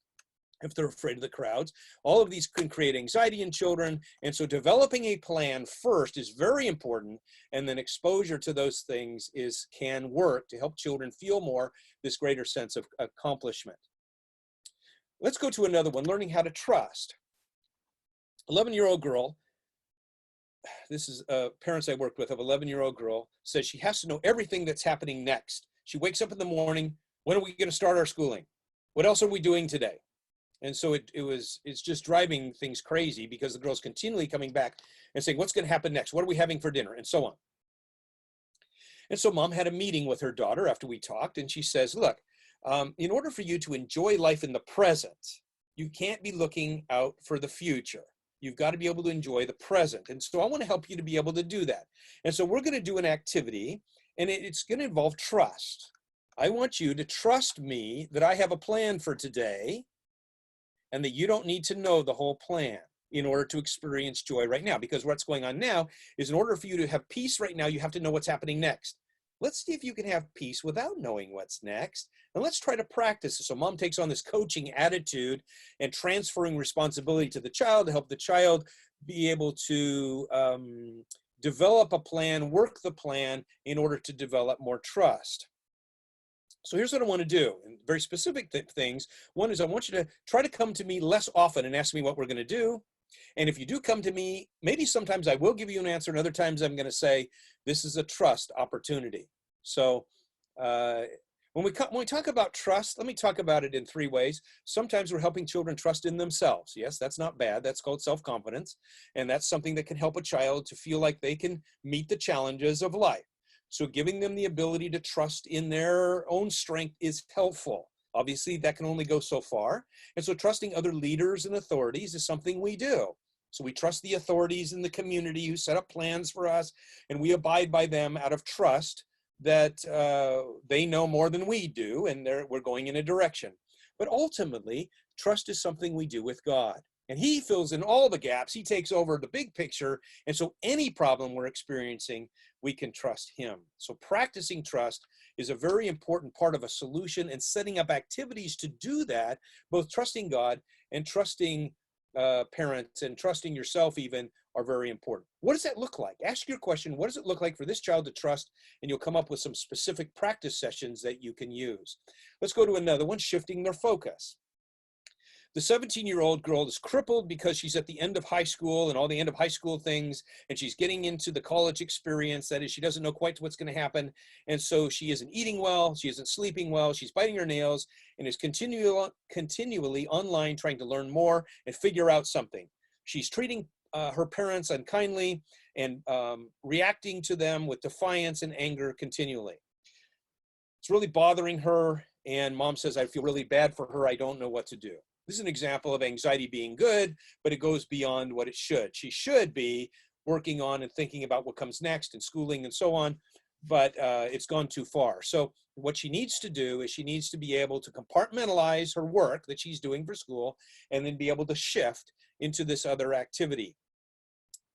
if they're afraid of the crowds. All of these can create anxiety in children. And so developing a plan first is very important. And then exposure to those things can work to help children feel more this greater sense of accomplishment. Let's go to another one, learning how to trust. 11-year-old girl, this is parents I worked with of 11-year-old girl, says she has to know everything that's happening next. She wakes up in the morning. When are we going to start our schooling? What else are we doing today? And so it's just driving things crazy because the girl's continually coming back and saying, what's going to happen next? What are we having for dinner? And so on. And so mom had a meeting with her daughter after we talked, and she says, look, in order for you to enjoy life in the present, you can't be looking out for the future. You've got to be able to enjoy the present. And so I want to help you to be able to do that. And so we're going to do an activity, and it's going to involve trust. I want you to trust me that I have a plan for today, and that you don't need to know the whole plan in order to experience joy right now. Because what's going on now is, in order for you to have peace right now, you have to know what's happening next. Let's see if you can have peace without knowing what's next. And let's try to practice this. So mom takes on this coaching attitude and transferring responsibility to the child to help the child be able to develop a plan, work the plan in order to develop more trust. So here's what I want to do, and very specific things. One is I want you to try to come to me less often and ask me what we're going to do. And if you do come to me, maybe sometimes I will give you an answer, and other times I'm going to say, this is a trust opportunity. So When we talk about trust, let me talk about it in three ways. Sometimes we're helping children trust in themselves. Yes, that's not bad. That's called self-confidence. And that's something that can help a child to feel like they can meet the challenges of life. So giving them the ability to trust in their own strength is helpful. Obviously, that can only go so far. And so trusting other leaders and authorities is something we do. So we trust the authorities in the community who set up plans for us, and we abide by them out of trust that they know more than we do, and we're going in a direction. But ultimately, trust is something we do with God. And he fills in all the gaps. He takes over the big picture. And so any problem we're experiencing, we can trust him. So practicing trust is a very important part of a solution, and setting up activities to do that, both trusting God and trusting parents and trusting yourself even, are very important. What does that look like? Ask your question, what does it look like for this child to trust? And you'll come up with some specific practice sessions that you can use. Let's go to another one, shifting their focus. The 17-year-old girl is crippled because she's at the end of high school and all the end of high school things, and she's getting into the college experience. That is, she doesn't know quite what's going to happen. And so she isn't eating well, she isn't sleeping well, she's biting her nails, and is continually online trying to learn more and figure out something. She's treating her parents unkindly and reacting to them with defiance and anger continually. It's really bothering her, and mom says, I feel really bad for her. I don't know what to do. This is an example of anxiety being good, but it goes beyond what it should. She should be working on and thinking about what comes next and schooling and so on, but it's gone too far. So what she needs to do is she needs to be able to compartmentalize her work that she's doing for school and then be able to shift into this other activity,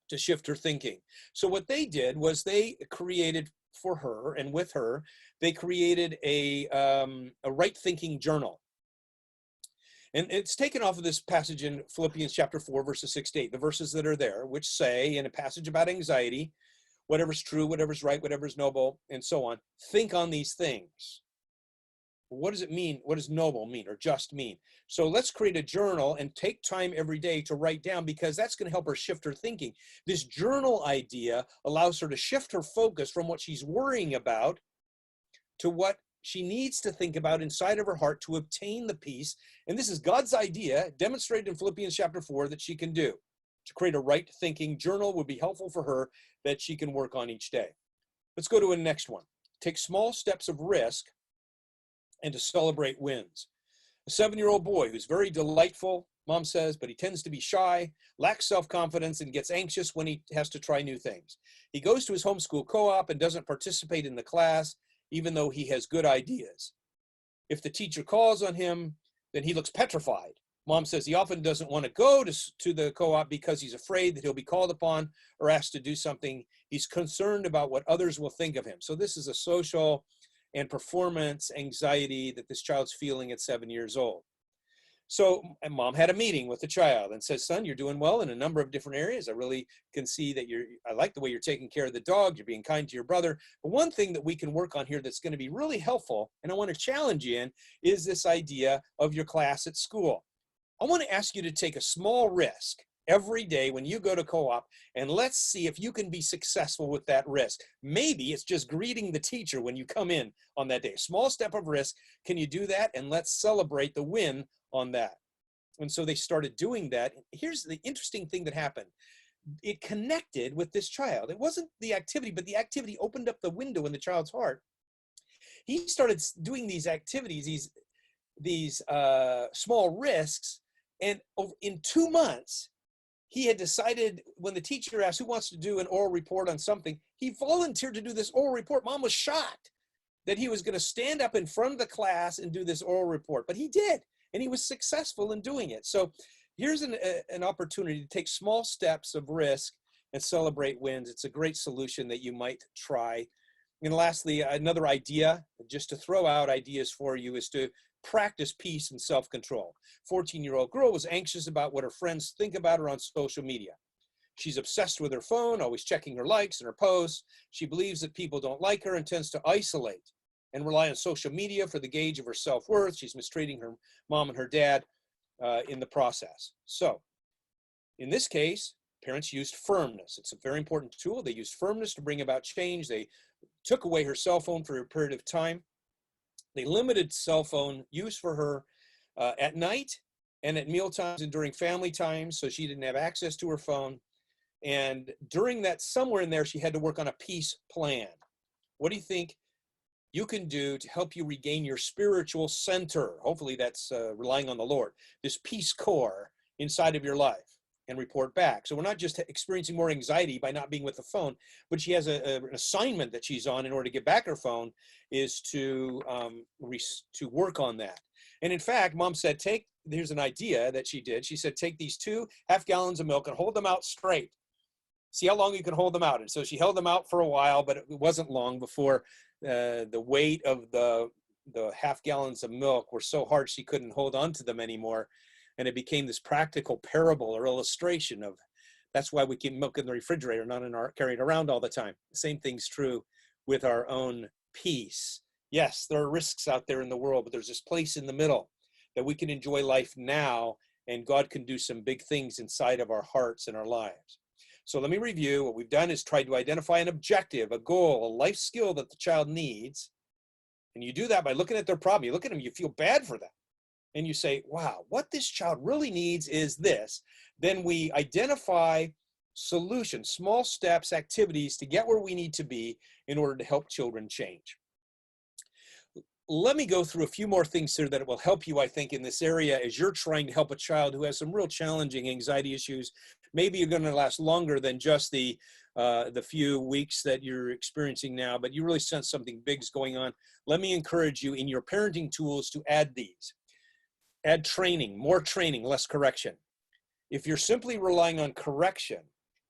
to shift her thinking. So what they did was they created for her and with her, they created a right thinking journal. And it's taken off of this passage in Philippians chapter 4, verses 6 to 8, the verses that are there, which say in a passage about anxiety, whatever's true, whatever's right, whatever's noble, and so on, think on these things. What does it mean? What does noble mean or just mean? So let's create a journal and take time every day to write down, because that's going to help her shift her thinking. This journal idea allows her to shift her focus from what she's worrying about to what she needs to think about inside of her heart to obtain the peace. And this is God's idea, demonstrated in Philippians chapter 4, that she can do. To create a right thinking journal would be helpful for her that she can work on each day. Let's go to a next one. Take small steps of risk and to celebrate wins. A 7-year-old boy who's very delightful, mom says, but he tends to be shy, lacks self-confidence, and gets anxious when he has to try new things. He goes to his homeschool co-op and doesn't participate in the class, even though he has good ideas. If the teacher calls on him, then he looks petrified. Mom says he often doesn't want to go to the co-op because he's afraid that he'll be called upon or asked to do something. He's concerned about what others will think of him. So this is a social and performance anxiety that this child's feeling at 7 years old. So and mom had a meeting with the child and says, son, you're doing well in a number of different areas. I really can see that I like the way you're taking care of the dog. You're being kind to your brother. But one thing that we can work on here that's going to be really helpful, and I want to challenge you in, is this idea of your class at school. I want to ask you to take a small risk every day when you go to co-op, and let's see if you can be successful with that risk. Maybe it's just greeting the teacher when you come in on that day. A small step of risk. Can you do that? And let's celebrate the win on that. And so they started doing that. Here's the interesting thing that happened. It connected with this child. It wasn't the activity, but the activity opened up the window in the child's heart. He started doing these activities, these small risks, and in 2 months, he had decided, when the teacher asked who wants to do an oral report on something, he volunteered to do this oral report. Mom was shocked that he was going to stand up in front of the class and do this oral report, but he did, and he was successful in doing it. So here's an opportunity to take small steps of risk and celebrate wins. It's a great solution that you might try. And lastly, another idea, just to throw out ideas for you, is to practice peace and self-control. 14-year-old girl was anxious about what her friends think about her on social media. She's obsessed with her phone, always checking her likes and her posts. She believes that people don't like her and tends to isolate and rely on social media for the gauge of her self-worth. She's mistreating her mom and her dad in the process. So in this case, parents used firmness. It's a very important tool. They used firmness to bring about change. They took away her cell phone for a period of time. They limited cell phone use for her at night and at meal times and during family times, so she didn't have access to her phone. And during that, somewhere in there, she had to work on a peace plan. What do you think you can do to help you regain your spiritual center? Hopefully that's relying on the Lord, this peace core inside of your life, and report back. So we're not just experiencing more anxiety by not being with the phone, but she has an assignment that she's on in order to get back her phone, is to work on that. And in fact, Mom said, here's an idea that she did. She said, take these 2.5 gallons of milk and hold them out straight. See how long you can hold them out. And so she held them out for a while, but it wasn't long before the weight of the 0.5 gallons of milk were so hard she couldn't hold on to them anymore. And it became this practical parable or illustration of, that's why we keep milk in the refrigerator, not carrying it around all the time. The same thing's true with our own peace. Yes, there are risks out there in the world, but there's this place in the middle that we can enjoy life now, and God can do some big things inside of our hearts and our lives. So let me review. What we've done is tried to identify an objective, a goal, a life skill that the child needs. And you do that by looking at their problem. You look at them, you feel bad for them. And you say, wow, what this child really needs is this. Then we identify solutions, small steps, activities to get where we need to be in order to help children change. Let me go through a few more things here that will help you, I think, in this area as you're trying to help a child who has some real challenging anxiety issues. Maybe you're going to last longer than just the few weeks that you're experiencing now, but you really sense something big's going on. Let me encourage you in your parenting tools to add these. Add training, more training, less correction. If you're simply relying on correction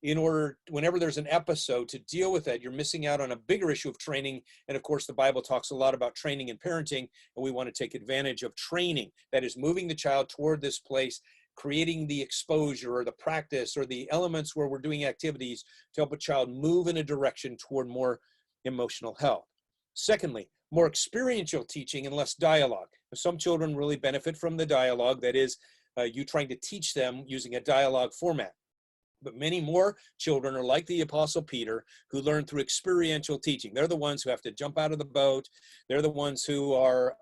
in order, whenever there's an episode to deal with that, you're missing out on a bigger issue of training. And of course, the Bible talks a lot about training and parenting, and we want to take advantage of training. That is moving the child toward this place, creating the exposure or the practice or the elements where we're doing activities to help a child move in a direction toward more emotional health. Secondly, more experiential teaching and less dialogue. Some children really benefit from the dialogue, that is, you trying to teach them using a dialogue format. But many more children are like the Apostle Peter, who learn through experiential teaching. They're the ones who have to jump out of the boat. They're the ones who are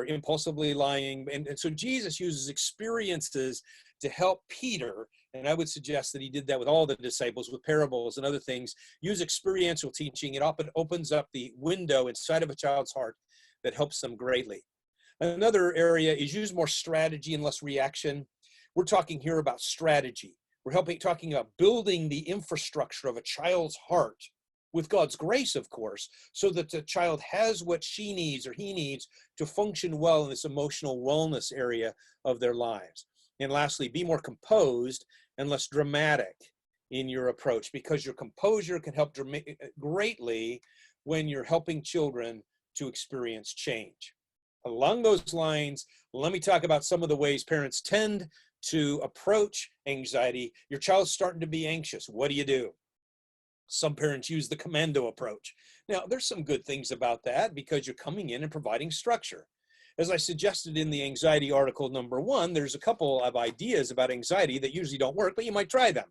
impulsively lying. And so Jesus uses experiences to help Peter. And I would suggest that he did that with all the disciples, with parables and other things. Use experiential teaching. It often opens up the window inside of a child's heart that helps them greatly. Another area is use more strategy and less reaction. We're talking here about strategy. We're talking about building the infrastructure of a child's heart with God's grace, of course, so that the child has what she needs or he needs to function well in this emotional wellness area of their lives. And lastly, be more composed and less dramatic in your approach, because your composure can help greatly when you're helping children to experience change. Along those lines, let me talk about some of the ways parents tend to approach anxiety. Your child's starting to be anxious. What do? Some parents use the commando approach. Now, there's some good things about that because you're coming in and providing structure. As I suggested in the anxiety article number 1, there's a couple of ideas about anxiety that usually don't work, but you might try them.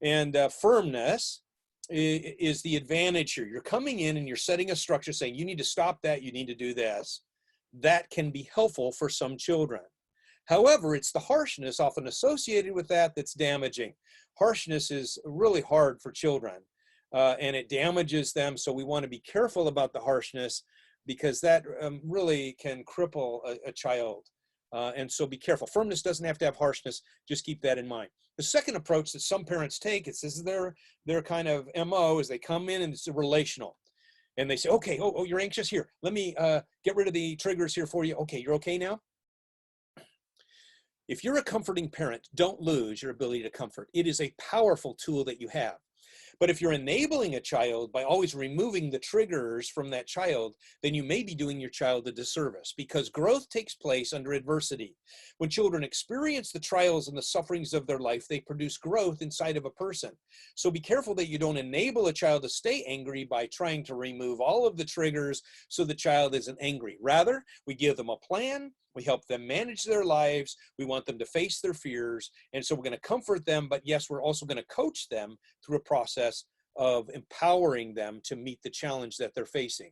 And firmness is the advantage here. You're coming in and you're setting a structure saying, you need to stop that, you need to do this. That can be helpful for some children. However, it's the harshness often associated with that that's damaging. Harshness is really hard for children, and it damages them. So we want to be careful about the harshness, because that really can cripple a child. And so be careful. Firmness doesn't have to have harshness. Just keep that in mind. The second approach that some parents take, this is their kind of MO, is they come in and it's relational. And they say, okay, oh, you're anxious? Here, let me get rid of the triggers here for you. Okay, you're okay now? If you're a comforting parent, don't lose your ability to comfort. It is a powerful tool that you have. But if you're enabling a child by always removing the triggers from that child, then you may be doing your child a disservice, because growth takes place under adversity. When children experience the trials and the sufferings of their life, they produce growth inside of a person. So be careful that you don't enable a child to stay angry by trying to remove all of the triggers so the child isn't angry. Rather, we give them a plan. We help them manage their lives. We want them to face their fears. And so we're going to comfort them, but yes, we're also going to coach them through a process of empowering them to meet the challenge that they're facing.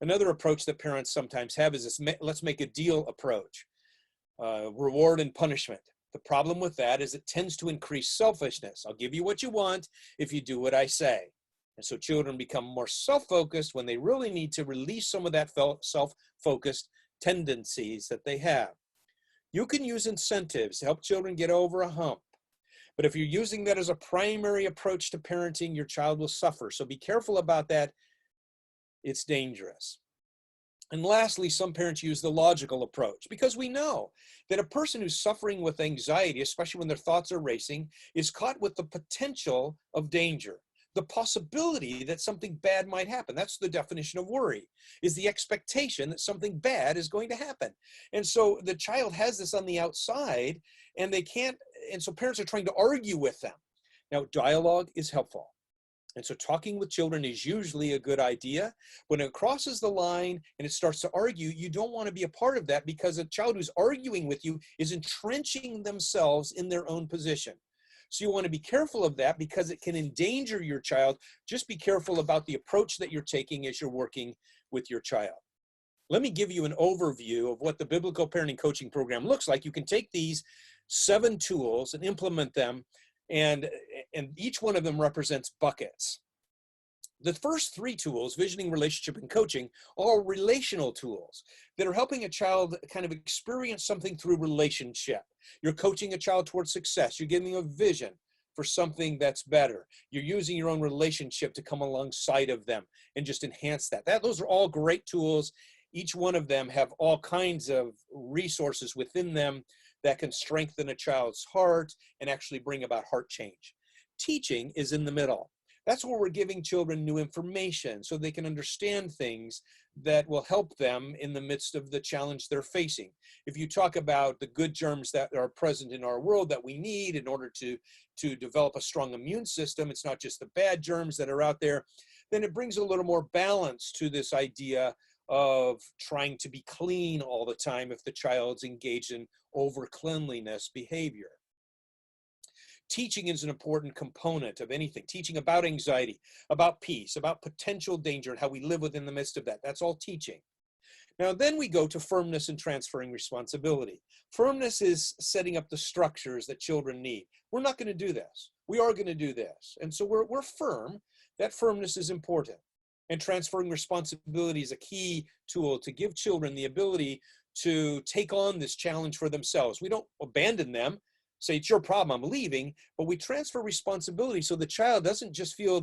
Another approach that parents sometimes have is this let's make a deal approach, reward and punishment. The problem with that is it tends to increase selfishness. I'll give you what you want if you do what I say. And so children become more self-focused when they really need to release some of that self-focused tendencies that they have. You can use incentives to help children get over a hump. But if you're using that as a primary approach to parenting, your child will suffer. So be careful about that. It's dangerous. And lastly, some parents use the logical approach because we know that a person who's suffering with anxiety, especially when their thoughts are racing, is caught with the potential of danger, the possibility that something bad might happen. That's the definition of worry, is the expectation that something bad is going to happen. And so the child has this on the outside and they can't, and so parents are trying to argue with them. Now, dialogue is helpful. And so talking with children is usually a good idea. When it crosses the line and it starts to argue, you don't want to be a part of that because a child who's arguing with you is entrenching themselves in their own position. So you want to be careful of that because it can endanger your child. Just be careful about the approach that you're taking as you're working with your child. Let me give you an overview of what the Biblical Parenting Coaching Program looks like. You can take these 7 tools and implement them, and each one of them represents buckets. The first 3 tools, visioning, relationship, and coaching, are relational tools that are helping a child kind of experience something through relationship. You're coaching a child towards success. You're giving them a vision for something that's better. You're using your own relationship to come alongside of them and just enhance that. Those are all great tools. Each one of them have all kinds of resources within them that can strengthen a child's heart and actually bring about heart change. Teaching is in the middle. That's where we're giving children new information so they can understand things that will help them in the midst of the challenge they're facing. If you talk about the good germs that are present in our world that we need in order to develop a strong immune system, it's not just the bad germs that are out there, then it brings a little more balance to this idea of trying to be clean all the time if the child's engaged in over cleanliness behavior. Teaching is an important component of anything. Teaching about anxiety, about peace, about potential danger, and how we live within the midst of that. That's all teaching. Now, then we go to firmness and transferring responsibility. Firmness is setting up the structures that children need. We're not going to do this. We are going to do this. And so we're firm. That firmness is important. And transferring responsibility is a key tool to give children the ability to take on this challenge for themselves. We don't abandon them, say, it's your problem, I'm leaving, but we transfer responsibility so the child doesn't just feel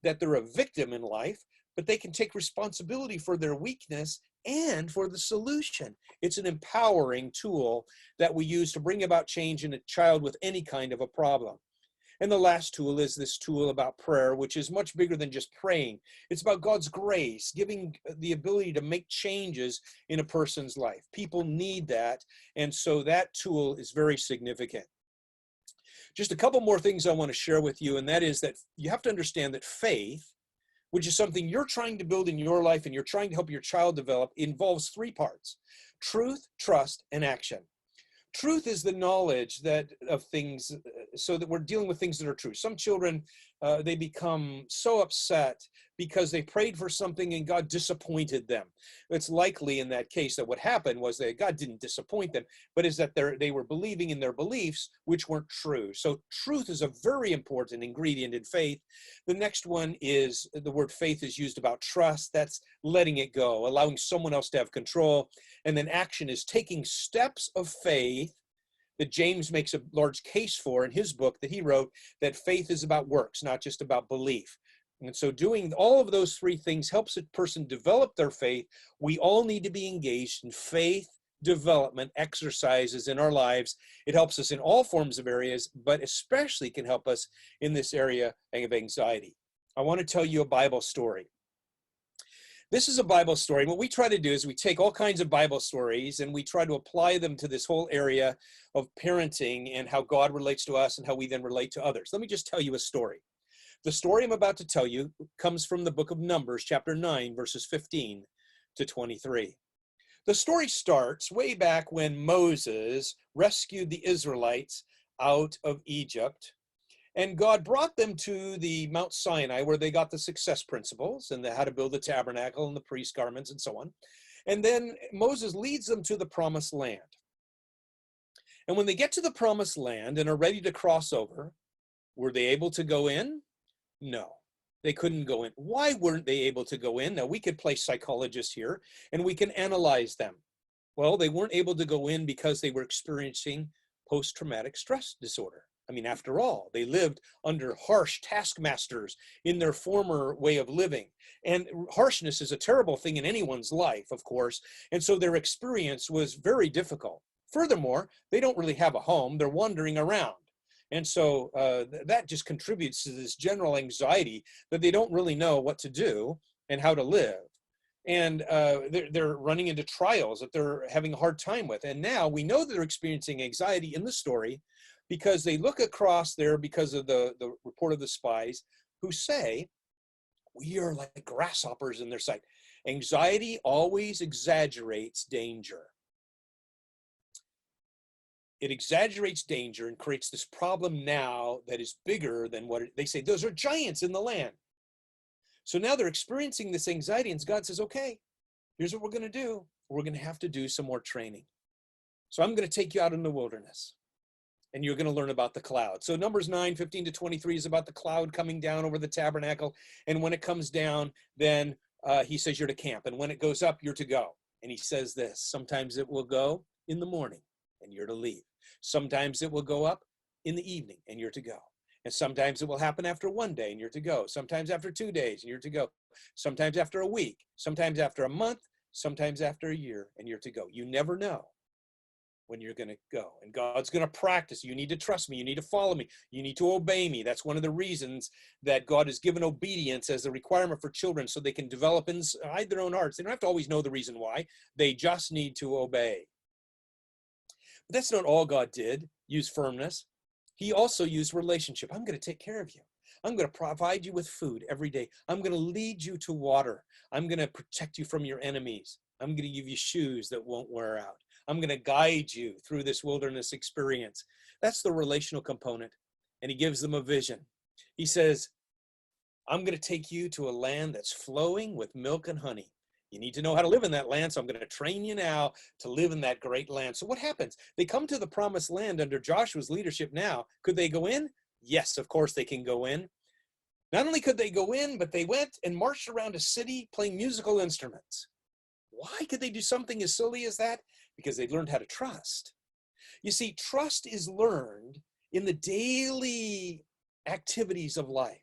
that they're a victim in life, but they can take responsibility for their weakness and for the solution. It's an empowering tool that we use to bring about change in a child with any kind of a problem. And the last tool is this tool about prayer, which is much bigger than just praying. It's about God's grace, giving the ability to make changes in a person's life. People need that, and so that tool is very significant. Just a couple more things I want to share with you, and that is that you have to understand that faith, which is something you're trying to build in your life and you're trying to help your child develop, involves 3 parts: truth, trust, and action. Truth is the knowledge of things, so that we're dealing with things that are true. Some children, they become so upset because they prayed for something and God disappointed them. It's likely in that case that what happened was that God didn't disappoint them, but is that they were believing in their beliefs which weren't true. So truth is a very important ingredient in faith. The next one is, the word faith is used about trust. That's letting it go, allowing someone else to have control. And then action is taking steps of faith that James makes a large case for in his book that he wrote, that faith is about works, not just about belief. And so doing all of those 3 things helps a person develop their faith. We all need to be engaged in faith development exercises in our lives. It helps us in all forms of areas, but especially can help us in this area of anxiety. I want to tell you a Bible story. This is a Bible story. What we try to do is we take all kinds of Bible stories and we try to apply them to this whole area of parenting and how God relates to us and how we then relate to others. Let me just tell you a story. The story I'm about to tell you comes from the book of Numbers, chapter 9, verses 15 to 23. The story starts way back when Moses rescued the Israelites out of Egypt. And God brought them to the Mount Sinai, where they got the success principles and how to build the tabernacle and the priest garments and so on. And then Moses leads them to the promised land. And when they get to the promised land and are ready to cross over, were they able to go in? No, they couldn't go in. Why weren't they able to go in? Now, we could play psychologist here and we can analyze them. Well, they weren't able to go in because they were experiencing post-traumatic stress disorder. I mean, after all, they lived under harsh taskmasters in their former way of living. And harshness is a terrible thing in anyone's life, of course. And so their experience was very difficult. Furthermore, they don't really have a home. They're wandering around. And so that just contributes to this general anxiety that they don't really know what to do and how to live. And they're running into trials that they're having a hard time with. And now we know that they're experiencing anxiety in the story because they look across there because of the report of the spies who say, we are like grasshoppers in their sight. Anxiety always exaggerates danger. It exaggerates danger and creates this problem now that is bigger than what they say. Those are giants in the land. So now they're experiencing this anxiety, and God says, okay, here's what we're going to do. We're going to have to do some more training. So I'm going to take you out in the wilderness, and you're going to learn about the cloud. So Numbers 9:15-23 is about the cloud coming down over the tabernacle. And when it comes down, then he says you're to camp. And when it goes up, you're to go. And he says this, sometimes it will go in the morning, and you're to leave. Sometimes it will go up in the evening, and you're to go. And sometimes it will happen after one day, and you're to go. Sometimes after 2 days, and you're to go. Sometimes after a week. Sometimes after a month. Sometimes after a year, and you're to go. You never know when you're going to go. And God's going to practice. You need to trust me. You need to follow me. You need to obey me. That's one of the reasons that God has given obedience as a requirement for children so they can develop inside their own hearts. They don't have to always know the reason why. They just need to obey. But that's not all God did, use firmness. He also used relationship. I'm going to take care of you. I'm going to provide you with food every day. I'm going to lead you to water. I'm going to protect you from your enemies. I'm going to give you shoes that won't wear out. I'm going to guide you through this wilderness experience. That's the relational component. And he gives them a vision. He says, I'm going to take you to a land that's flowing with milk and honey. You need to know how to live in that land, so I'm going to train you now to live in that great land. So what happens? They come to the promised land under Joshua's leadership now. Could they go in? Yes, of course they can go in. Not only could they go in, but they went and marched around a city playing musical instruments. Why could they do something as silly as that? Because they learned how to trust. You see, trust is learned in the daily activities of life.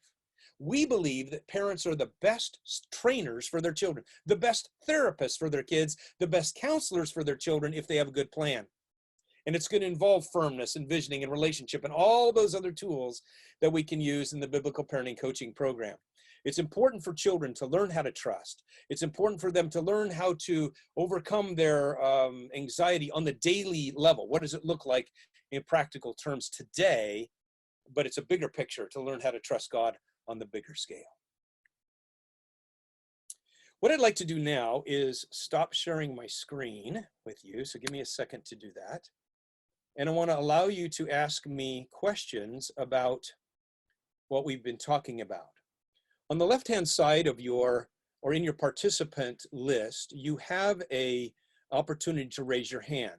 We believe that parents are the best trainers for their children, the best therapists for their kids, the best counselors for their children if they have a good plan. And it's going to involve firmness and visioning and relationship and all those other tools that we can use in the biblical parenting coaching program. It's important for children to learn how to trust. It's important for them to learn how to overcome their anxiety on the daily level. What does it look like in practical terms today? But it's a bigger picture to learn how to trust God on the bigger scale. What I'd like to do now is stop sharing my screen with you. So give me a second to do that. And I want to allow you to ask me questions about what we've been talking about. On the left-hand side of your, or in your participant list, you have an opportunity to raise your hand.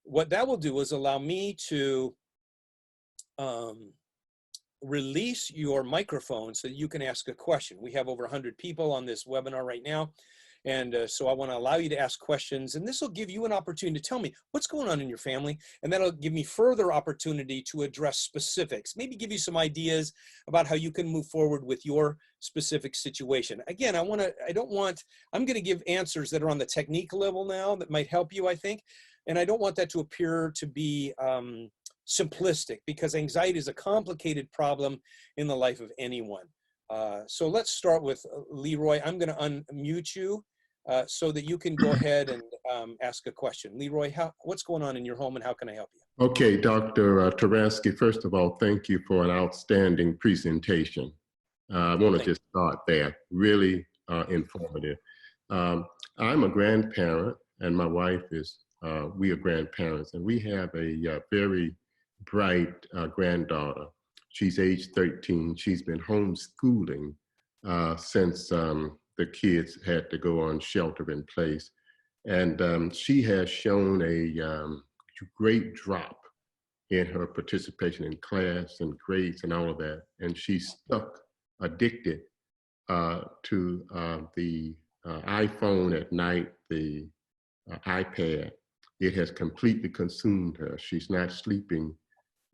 What that will do is allow me to release your microphone so that you can ask a question. We have over 100 people on this webinar right now. And so I want to allow you to ask questions, and this will give you an opportunity to tell me what's going on in your family, and that'll give me further opportunity to address specifics, maybe give you some ideas about how you can move forward with your specific situation. Again, I'm going to give answers that are on the technique level now that might help you, I think, and I don't want that to appear to be simplistic, because anxiety is a complicated problem in the life of anyone. So let's start with Leroy. I'm going to unmute you so that you can go ahead and ask a question. Leroy, what's going on in your home and how can I help you? Okay, Dr. Turansky, first of all, thank you for an outstanding presentation. I want to just start there, really informative. I'm a grandparent and my wife is, we are grandparents, and we have a very bright granddaughter. She's age 13. She's been homeschooling since the kids had to go on shelter in place. And she has shown a great drop in her participation in class and grades and all of that. And she's stuck, addicted to the iPhone at night, the iPad. It has completely consumed her. She's not sleeping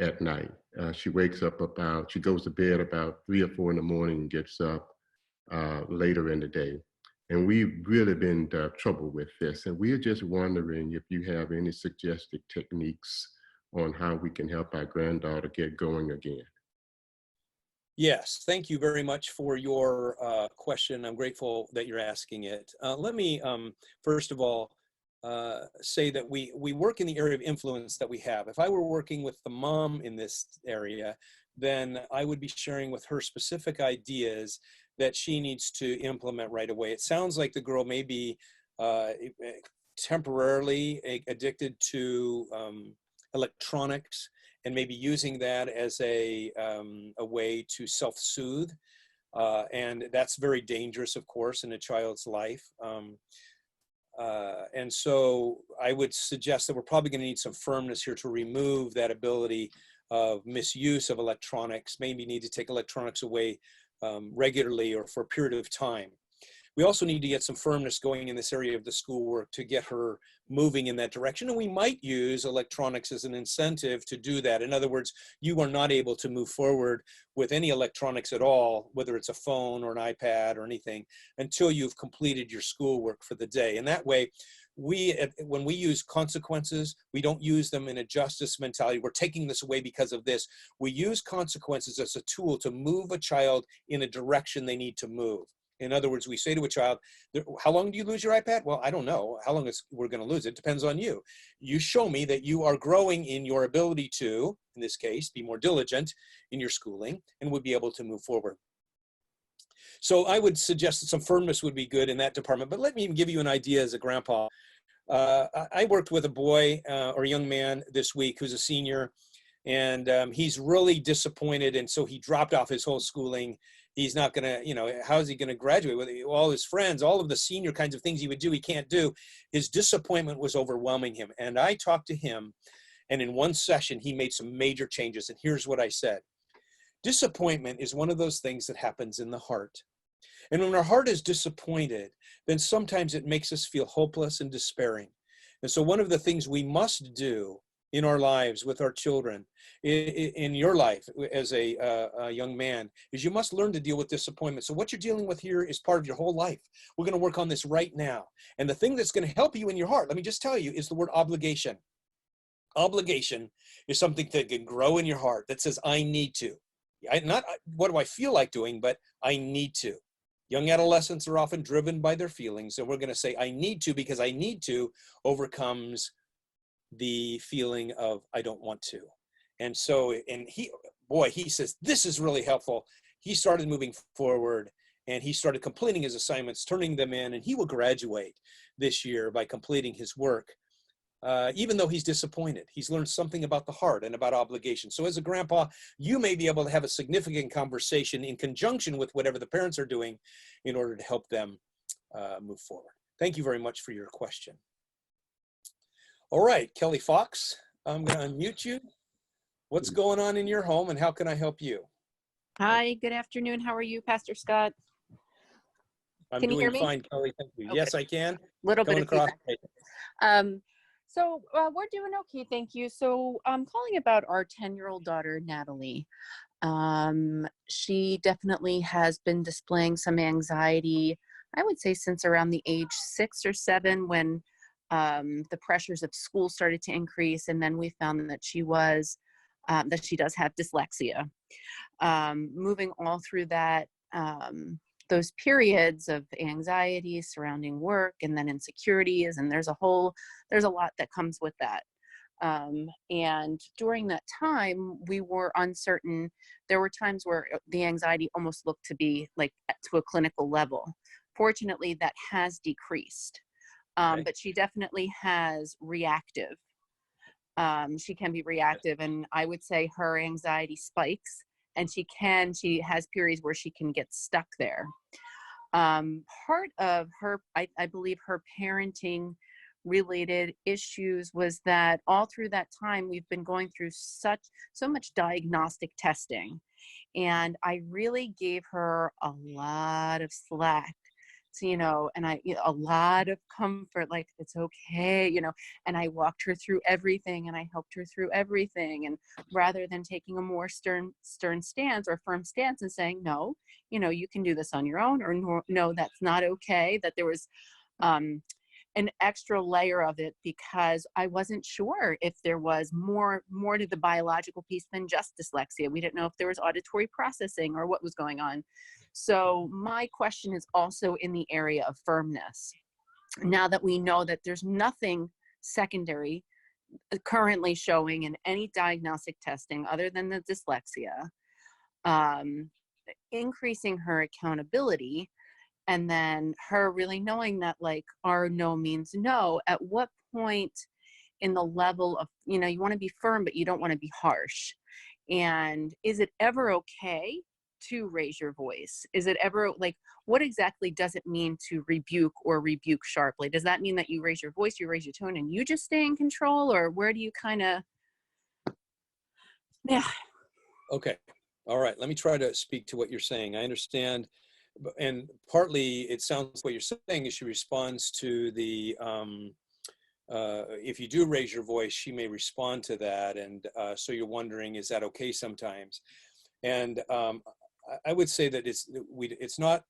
at night. She wakes up she goes to bed about 3 or 4 in the morning and gets up later in the day. And we've really been trouble with this. And we're just wondering if you have any suggested techniques on how we can help our granddaughter get going again. Yes, thank you very much for your question. I'm grateful that you're asking it. Let me, first of all, say that we work in the area of influence that we have. If I were working with the mom in this area, then I would be sharing with her specific ideas that she needs to implement right away. It sounds like the girl may be temporarily addicted to electronics, and maybe using that as a way to self-soothe. And that's very dangerous, of course, in a child's life. And so I would suggest that we're probably going to need some firmness here to remove that ability of misuse of electronics, maybe need to take electronics away regularly or for a period of time. We also need to get some firmness going in this area of the schoolwork to get her moving in that direction. And we might use electronics as an incentive to do that. In other words, you are not able to move forward with any electronics at all, whether it's a phone or an iPad or anything, until you've completed your schoolwork for the day. And that way, when we use consequences, we don't use them in a justice mentality. We're taking this away because of this. We use consequences as a tool to move a child in a direction they need to move. In other words, we say to a child, how long do you lose your iPad? Well, I don't know how long we're going to lose it. Depends on you. You show me that you are growing in your ability to, in this case, be more diligent in your schooling and would be able to move forward. So I would suggest that some firmness would be good in that department. But let me even give you an idea as a grandpa. I worked with a boy or a young man this week who's a senior, and he's really disappointed. And so he dropped off his whole schooling. He's not going to, how is he going to graduate with all his friends, all of the senior kinds of things he would do, he can't do. His disappointment was overwhelming him. And I talked to him, and in one session, he made some major changes. And here's what I said. Disappointment is one of those things that happens in the heart. And when our heart is disappointed, then sometimes it makes us feel hopeless and despairing. And so one of the things we must do in our lives with our children, in your life as a young man, is you must learn to deal with disappointment. So what you're dealing with here is part of your whole life. We're going to work on this right now. And the thing that's going to help you in your heart, let me just tell you, is the word obligation. Obligation is something that can grow in your heart that says, I need to. Not what do I feel like doing, but I need to. Young adolescents are often driven by their feelings. And we're going to say, I need to, because I need to overcomes the feeling of I don't want to. And so, and he says, this is really helpful. He started moving forward and he started completing his assignments, turning them in, and he will graduate this year by completing his work. Even though he's disappointed, he's learned something about the heart and about obligation. So as a grandpa, you may be able to have a significant conversation in conjunction with whatever the parents are doing in order to help them move forward. Thank you very much for your question. All right, Kelly Fox, I'm going to unmute you. What's going on in your home and how can I help you? Hi, good afternoon. How are you, Pastor Scott? I'm Can you hear doing me? fine, Kelly. Thank you. Okay. Yes, I can. Little bit Coming of across. feedback. So we're doing okay, thank you. So I'm calling about our 10-year-old daughter, Natalie. She definitely has been displaying some anxiety, I would say since around the age 6 or 7 when the pressures of school started to increase. And then we found that she does have dyslexia. Moving all through that, those periods of anxiety surrounding work and then insecurities, and there's a lot that comes with that. And during that time, we were uncertain. There were times where the anxiety almost looked to be like to a clinical level. Fortunately, that has decreased. Okay. But she definitely has reactive. She can be reactive, and I would say her anxiety spikes and she has periods where she can get stuck there. Part of her, I believe her parenting related issues was that all through that time we've been going through so much diagnostic testing, and I really gave her a lot of slack. So, and a lot of comfort, like, it's okay, and I walked her through everything and I helped her through everything. And rather than taking a more stern stance or firm stance and saying, no, you can do this on your own, or no, that's not okay, that there was, an extra layer of it, because I wasn't sure if there was more to the biological piece than just dyslexia. We didn't know if there was auditory processing or what was going on. So my question is also in the area of firmness. Now that we know that there's nothing secondary currently showing in any diagnostic testing other than the dyslexia, increasing her accountability, and then her really knowing that, like, our no means no. At what point in the level of, you want to be firm, but you don't want to be harsh? And is it ever okay to raise your voice? Is it ever, like, what exactly does it mean to rebuke or rebuke sharply? Does that mean that you raise your voice, you raise your tone, and you just stay in control? Or where do you kind of, yeah. Okay. All right. Let me try to speak to what you're saying. I understand. And partly it sounds what you're saying is she responds to the, if you do raise your voice, she may respond to that. And so you're wondering, is that okay sometimes? And I would say that it's not,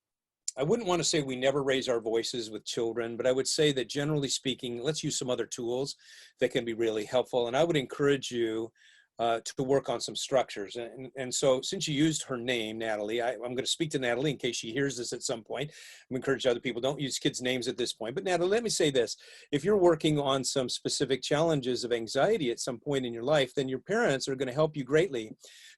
I wouldn't want to say we never raise our voices with children, but I would say that generally speaking, let's use some other tools that can be really helpful. And I would encourage you to work on some structures. And so since you used her name, Natalie, I'm going to speak to Natalie in case she hears this at some point. I'm encourage other people, don't use kids' names at this point. But Natalie, let me say this. If you're working on some specific challenges of anxiety at some point in your life, then your parents are going to help you greatly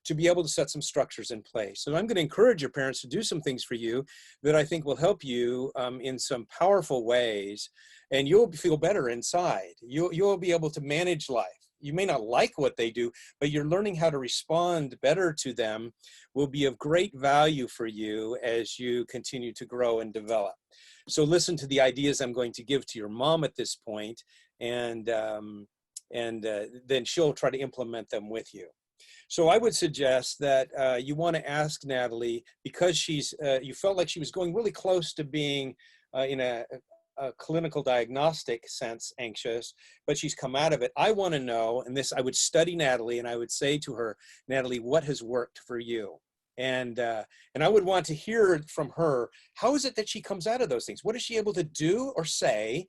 to be able to set some structures in place. So I'm going to encourage your parents to do some things for you that I think will help you in some powerful ways, and you'll feel better inside. You'll be able to manage life. You may not like what they do, but you're learning how to respond better to them will be of great value for you as you continue to grow and develop. So listen to the ideas I'm going to give to your mom at this point, and then she'll try to implement them with you. So I would suggest that you want to ask Natalie, because you felt like she was going really close to being in a clinical diagnostic sense anxious, but she's come out of it. I want to know, and this, I would study Natalie and I would say to her, Natalie, what has worked for you? And I would want to hear from her, how is it that she comes out of those things? What is she able to do or say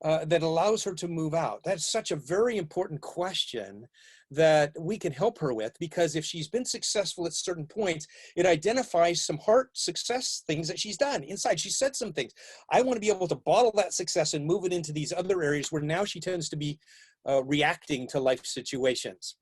that allows her to move out? That's such a very important question that we can help her with, because if she's been successful at certain points, it identifies some heart success things that she's done inside. She said some things. I want to be able to bottle that success and move it into these other areas where now she tends to be reacting to life situations.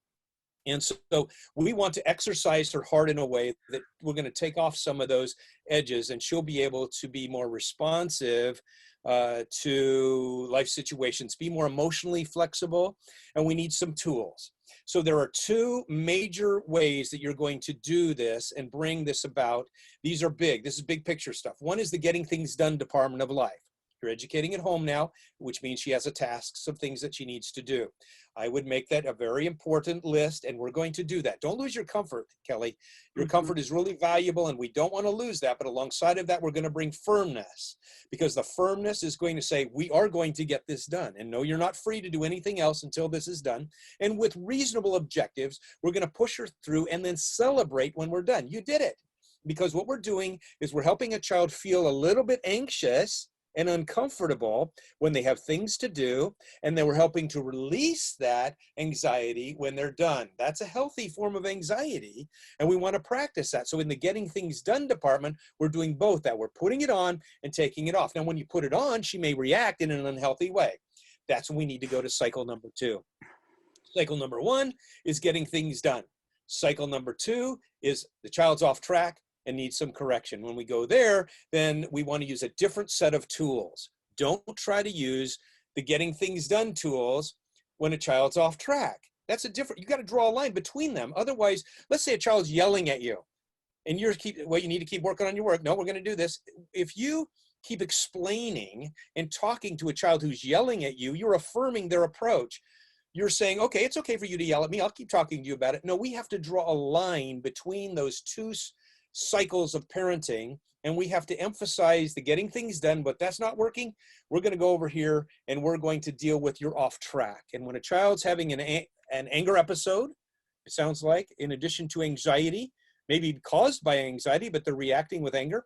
And so we want to exercise her heart in a way that we're going to take off some of those edges, and she'll be able to be more responsive to life situations, be more emotionally flexible, and we need some tools. So there are two major ways that you're going to do this and bring this about. These are big. This is big picture stuff. One is the getting things done department of life. You're educating at home now, which means she has a task, some things that she needs to do. I would make that a very important list, and we're going to do that. Don't lose your comfort, Kelly. Your comfort is really valuable, and we don't want to lose that. But alongside of that, we're going to bring firmness, because the firmness is going to say, we are going to get this done. And no, you're not free to do anything else until this is done. And with reasonable objectives, we're going to push her through and then celebrate when we're done. You did it. Because what we're doing is we're helping a child feel a little bit anxious and uncomfortable when they have things to do, and then we're helping to release that anxiety when they're done. That's a healthy form of anxiety, and we want to practice that. So in the getting things done department, we're doing both that. We're putting it on and taking it off. Now, when you put it on, she may react in an unhealthy way. That's when we need to go to cycle number 2. Cycle number 1 is getting things done. Cycle number 2 is the child's off track and needs some correction. When we go there, then we want to use a different set of tools. Don't try to use the getting things done tools when a child's off track. That's a different, you got to draw a line between them. Otherwise, let's say a child's yelling at you and you're well, you need to keep working on your work. No, we're going to do this. If you keep explaining and talking to a child who's yelling at you, you're affirming their approach. You're saying, okay, it's okay for you to yell at me. I'll keep talking to you about it. No, we have to draw a line between those two cycles of parenting, and we have to emphasize the getting things done, but that's not working. We're going to go over here and we're going to deal with your off track. And when a child's having an anger episode, it sounds like, in addition to anxiety, maybe caused by anxiety, but they're reacting with anger,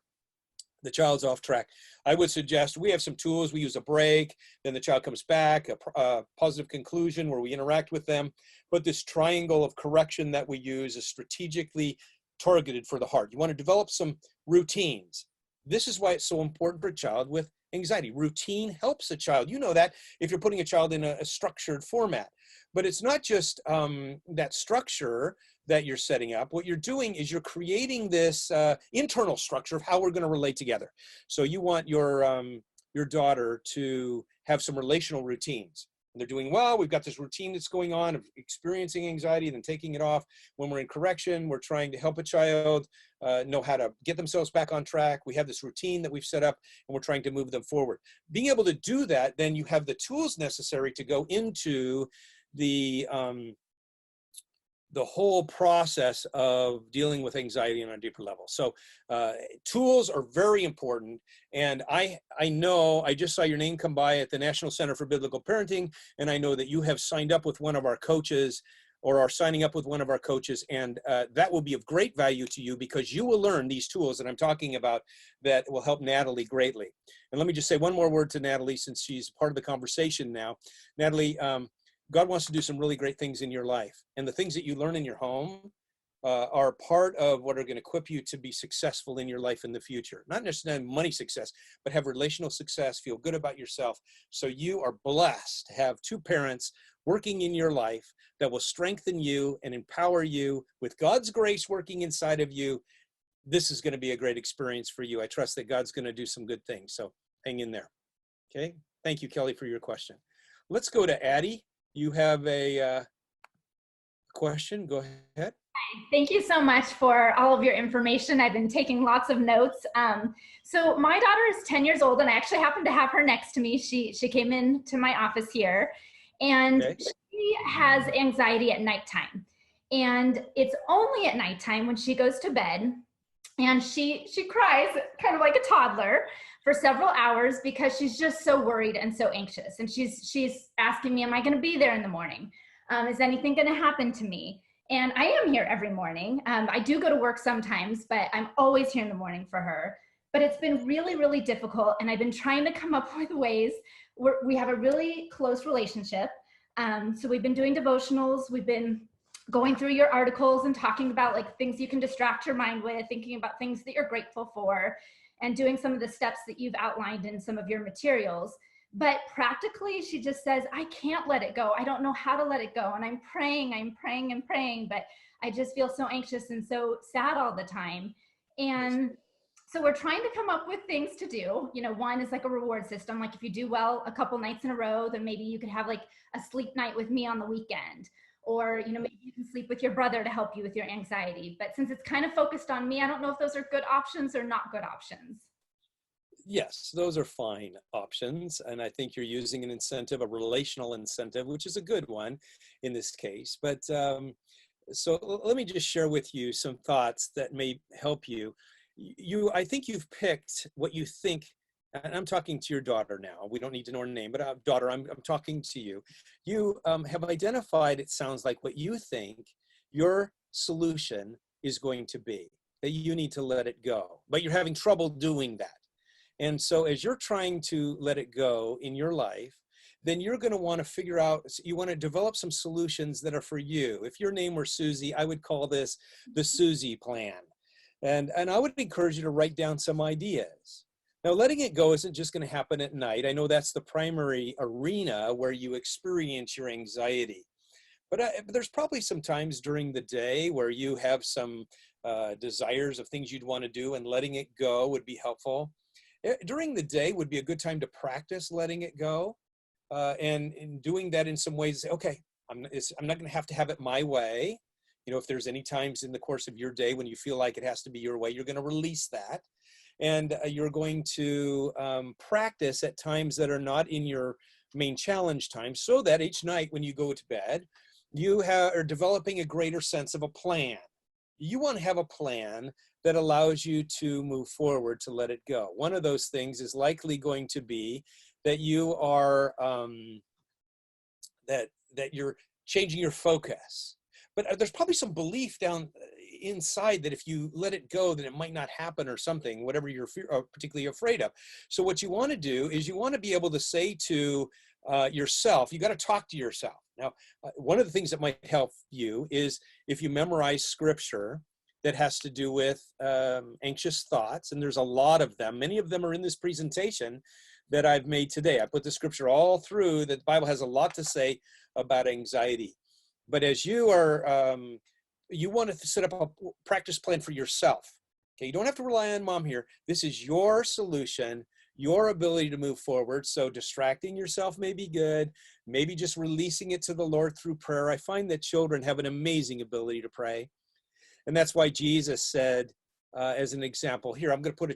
the child's off track. I would suggest we have some tools. We use a break, then the child comes back, a positive conclusion where we interact with them. But this triangle of correction that we use is strategically targeted for the heart. You want to develop some routines. This is why it's so important for a child with anxiety. Routine helps a child. You know that if you're putting a child in a structured format. But it's not just that structure that you're setting up. What you're doing is you're creating this internal structure of how we're going to relate together. So you want your daughter to have some relational routines. And they're doing well. We've got this routine that's going on of experiencing anxiety, then taking it off. When we're in correction, we're trying to help a child know how to get themselves back on track. We have this routine that we've set up, and we're trying to move them forward. Being able to do that, then you have the tools necessary to go into the whole process of dealing with anxiety on a deeper level. So tools are very important. And I know, I just saw your name come by at the National Center for Biblical Parenting, and I know that you have signed up with one of our coaches or are signing up with one of our coaches, and that will be of great value to you because you will learn these tools that I'm talking about that will help Natalie greatly. And let me just say one more word to Natalie since she's part of the conversation now. Natalie, God wants to do some really great things in your life. And the things that you learn in your home are part of what are going to equip you to be successful in your life in the future. Not necessarily money success, but have relational success, feel good about yourself. So you are blessed to have two parents working in your life that will strengthen you and empower you with God's grace working inside of you. This is going to be a great experience for you. I trust that God's going to do some good things. So hang in there. Okay. Thank you, Kelly, for your question. Let's go to Addie. You have a question. Go ahead. Thank you so much for all of your information. I've been taking lots of notes. So my daughter is 10 years old, and I actually happen to have her next to me. She came into my office here, and Okay. she has anxiety at nighttime. And it's only at nighttime when she goes to bed, and she cries kind of like a toddler for several hours because she's just so worried and so anxious. And she's asking me, am I going to be there in the morning? Is anything going to happen to me? And I am here every morning. I do go to work sometimes, but I'm always here in the morning for her. But it's been really, really difficult. And I've been trying to come up with ways where we have a really close relationship. So we've been doing devotionals. We've been going through your articles and talking about like things you can distract your mind with, thinking about things that you're grateful for, and doing some of the steps that you've outlined in some of your materials. But practically, she just says, I can't let it go. I don't know how to let it go. And I'm praying and praying, but I just feel so anxious and so sad all the time. And so we're trying to come up with things to do. You know, one is like a reward system. Like if you do well a couple nights in a row, then maybe you could have like a sleep night with me on the weekend. Or, you know, maybe you can sleep with your brother to help you with your anxiety. But since it's kind of focused on me, I don't know if those are good options or not good options. Yes, those are fine options. And I think you're using an incentive, a relational incentive, which is a good one in this case. But so let me just share with you some thoughts that may help you. I think you've picked what you think, and I'm talking to your daughter now. We don't need to know her name, but daughter, I'm talking to you. You have identified, it sounds like, what you think your solution is going to be, that you need to let it go, but you're having trouble doing that. And so as you're trying to let it go in your life, then you're going to want to figure out, you want to develop some solutions that are for you. If your name were Susie, I would call this the Susie plan. And I would encourage you to write down some ideas. Now, letting it go isn't just going to happen at night. I know that's the primary arena where you experience your anxiety. But there's probably some times during the day where you have some desires of things you'd want to do, and letting it go would be helpful. During the day would be a good time to practice letting it go. And in doing that in some ways, okay, I'm not going to have it my way. You know, if there's any times in the course of your day when you feel like it has to be your way, you're going to release that. And you're going to practice at times that are not in your main challenge time, so that each night when you go to bed, you are developing a greater sense of a plan. You want to have a plan that allows you to move forward, to let it go. One of those things is likely going to be that you are, that you're changing your focus. But there's probably some belief down inside that if you let it go, then it might not happen or something, whatever you're particularly afraid of. So what you want to do is you want to be able to say to yourself, you got to talk to yourself. Now, one of the things that might help you is if you memorize scripture that has to do with anxious thoughts, and there's a lot of them. Many of them are in this presentation that I've made today. I put the scripture all through, that the Bible has a lot to say about anxiety. But as you are, you want to set up a practice plan for yourself. Okay, you don't have to rely on mom here. This is your solution, your ability to move forward. So distracting yourself may be good. Maybe just releasing it to the Lord through prayer. I find that children have an amazing ability to pray. And that's why Jesus said, as an example, here, I'm going to put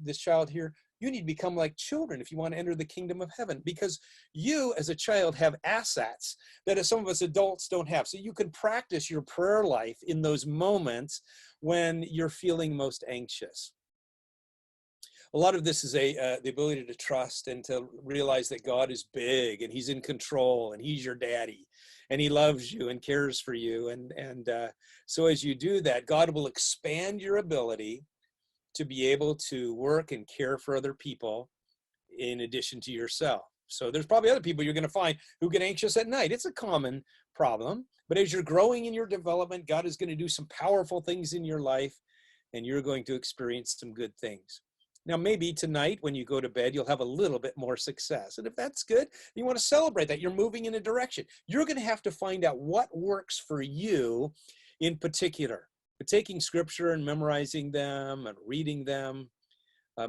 this child here. You need to become like children if you want to enter the kingdom of heaven, because you as a child have assets that some of us adults don't have. So you can practice your prayer life in those moments when you're feeling most anxious. A lot of this is the ability to trust and to realize that God is big and he's in control and he's your daddy and he loves you and cares for you. And so as you do that, God will expand your ability to be able to work and care for other people in addition to yourself. So there's probably other people you're going to find who get anxious at night. It's a common problem, but as you're growing in your development, God is going to do some powerful things in your life and you're going to experience some good things. Now, maybe tonight when you go to bed, you'll have a little bit more success. And if that's good, you want to celebrate that. You're moving in a direction. You're going to have to find out what works for you in particular. But taking scripture and memorizing them and reading them,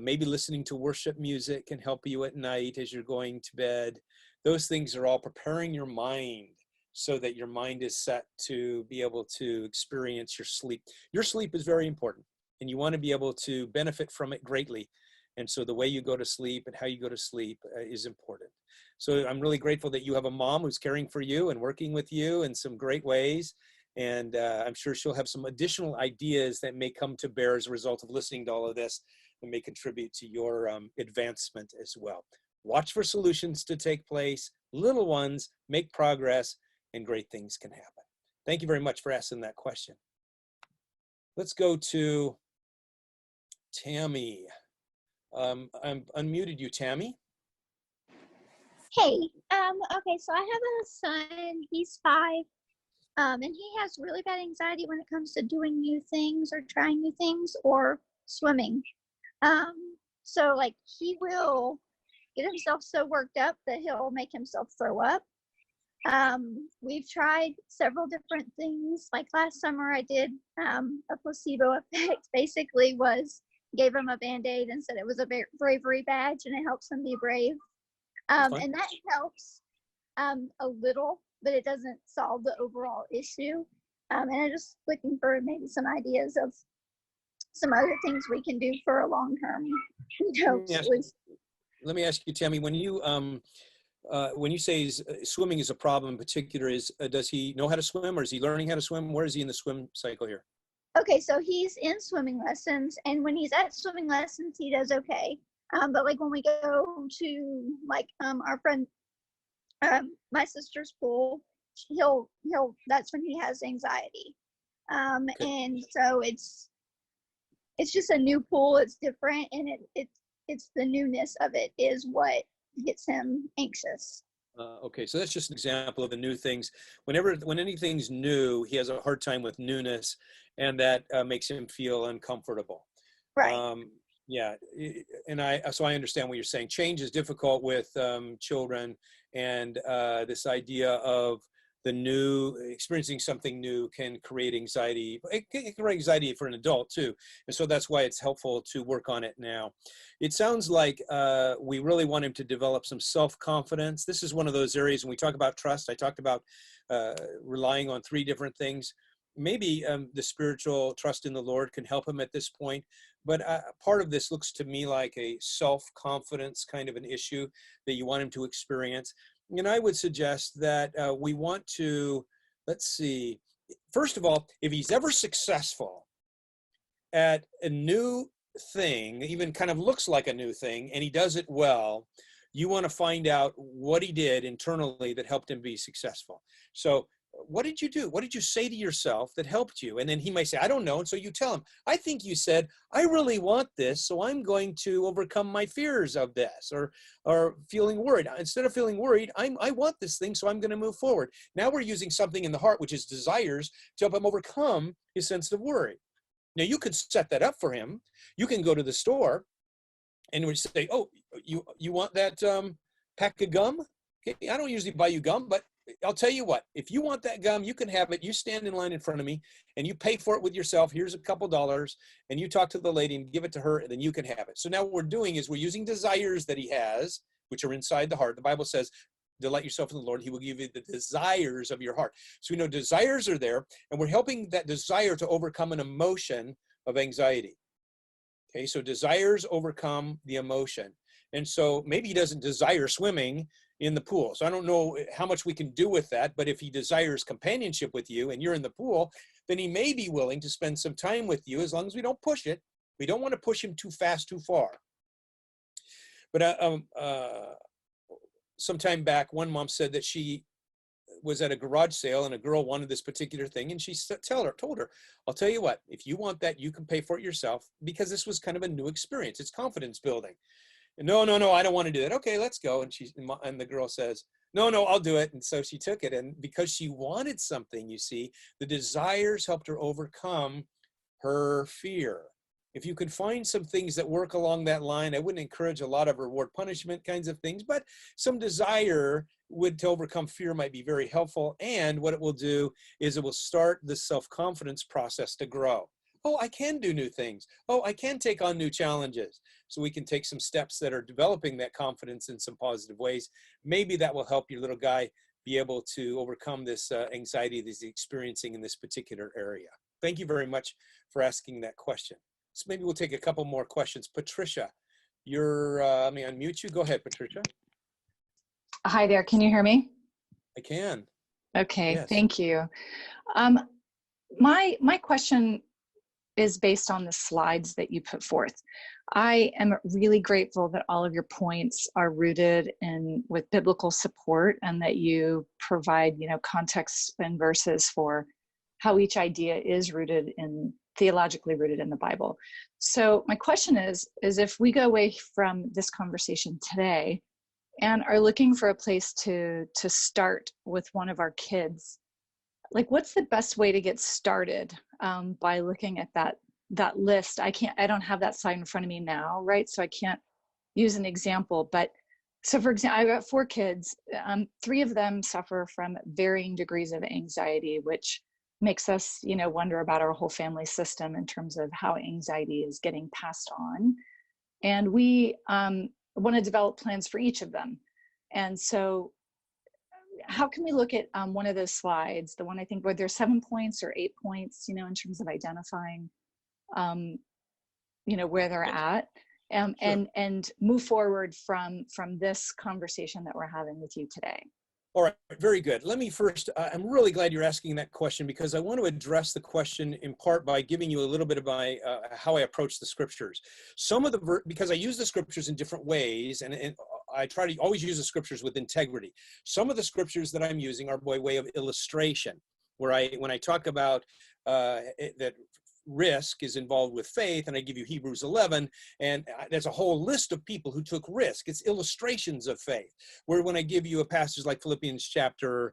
maybe listening to worship music can help you at night as you're going to bed. Those things are all preparing your mind so that your mind is set to be able to experience your sleep. Your sleep is very important, and you want to be able to benefit from it greatly. And so the way you go to sleep and how you go to sleep is important. So I'm really grateful that you have a mom who's caring for you and working with you in some great ways. And I'm sure she'll have some additional ideas that may come to bear as a result of listening to all of this and may contribute to your advancement as well. Watch for solutions to take place, little ones, make progress, and great things can happen. Thank you very much for asking that question. Let's go to Tammy. I'm unmuted you, Tammy. Hey, okay, so I have a son, he's 5, and he has really bad anxiety when it comes to doing new things or trying new things or swimming. So like he will get himself so worked up that he'll make himself throw up. We've tried several different things. Like last summer I did a placebo effect, basically gave him a Band-Aid and said it was a bravery badge and it helps him be brave. And that helps a little, but it doesn't solve the overall issue. And I'm just looking for maybe some ideas of some other things we can do for a long-term, solution. Let me ask you, Tammy, when you say swimming is a problem in particular, does he know how to swim or is he learning how to swim? Where is he in the swim cycle here? Okay, so he's in swimming lessons, and when he's at swimming lessons, he does okay. But like when we go to like our friend, my sister's pool, that's when he has anxiety. Okay. And so it's just a new pool. It's different, and it's the newness of it is what gets him anxious. Okay, so that's just an example of the new things. When anything's new, he has a hard time with newness, and that makes him feel uncomfortable. Right. Yeah, and so I understand what you're saying. Change is difficult with children, and this idea of the new, experiencing something new can create anxiety. It can create anxiety for an adult too. And so that's why it's helpful to work on it now. It sounds like we really want him to develop some self-confidence. This is one of those areas when we talk about trust. I talked about relying on 3 different things. Maybe the spiritual trust in the Lord can help him at this point. But part of this looks to me like a self-confidence kind of an issue that you want him to experience. And I would suggest that we want to, let's see, first of all, if he's ever successful at a new thing, even kind of looks like a new thing, and he does it well, you want to find out what he did internally that helped him be successful. So what did you do? What did you say to yourself that helped you? And then he might say, I don't know. And so you tell him, I think you said, I really want this, so I'm going to overcome my fears of this, or feeling worried. Instead of feeling worried, I want this thing, so I'm going to move forward. Now we're using something in the heart, which is desires, to help him overcome his sense of worry. Now you could set that up for him. You can go to the store and we say, oh, you want that pack of gum? Okay, I don't usually buy you gum, but I'll tell you what, if you want that gum, you can have it. You stand in line in front of me and you pay for it with yourself. Here's a couple dollars, and you talk to the lady and give it to her, and then you can have it. So now what we're doing is we're using desires that he has, which are inside the heart. The Bible says, delight yourself in the Lord, he will give you the desires of your heart. So we know desires are there, and we're helping that desire to overcome an emotion of anxiety. Okay, so desires overcome the emotion. And so maybe he doesn't desire swimming in the pool. So I don't know how much we can do with that, but if he desires companionship with you and you're in the pool, then he may be willing to spend some time with you, as long as we don't push it. We don't want to push him too fast, too far. But some time back, one mom said that she was at a garage sale and a girl wanted this particular thing, and she told her, I'll tell you what, if you want that, you can pay for it yourself, because this was kind of a new experience. It's confidence building. No, I don't want to do that. Okay, let's go. And the girl says, no, I'll do it. And so she took it. And because she wanted something, you see, the desires helped her overcome her fear. If you can find some things that work along that line, I wouldn't encourage a lot of reward punishment kinds of things, but some desire to overcome fear might be very helpful. And what it will do is it will start the self-confidence process to grow. Oh, I can do new things. Oh, I can take on new challenges. So we can take some steps that are developing that confidence in some positive ways. Maybe that will help your little guy be able to overcome this anxiety that he's experiencing in this particular area. Thank you very much for asking that question. So maybe we'll take a couple more questions. Patricia, let me unmute you. Go ahead, Patricia. Hi there. Can you hear me? I can. Okay. Yes. Thank you. My question is based on the slides that you put forth. I am really grateful that all of your points are rooted with biblical support, and that you provide, context and verses for how each idea is theologically rooted in the Bible. So my question is if we go away from this conversation today and are looking for a place to start with one of our kids, like, what's the best way to get started by looking at that list? I don't have that slide in front of me now, right? So I can't use an example, but so for example, I've got 4 kids. 3 of them suffer from varying degrees of anxiety, which makes us, wonder about our whole family system in terms of how anxiety is getting passed on. And we want to develop plans for each of them. And so how can we look at one of those slides, the one I think where there's 7 points or 8 points, in terms of identifying, where they're at, Sure. and move forward from this conversation that we're having with you today. All right, very good. Let me first, I'm really glad you're asking that question, because I want to address the question in part by giving you a little bit of my, how I approach the scriptures. Because I use the scriptures in different ways, and I try to always use the scriptures with integrity. Some of the scriptures that I'm using are by way of illustration, where when I talk about that risk is involved with faith, and I give you Hebrews 11, and there's a whole list of people who took risk. It's illustrations of faith. Where when I give you a passage like Philippians chapter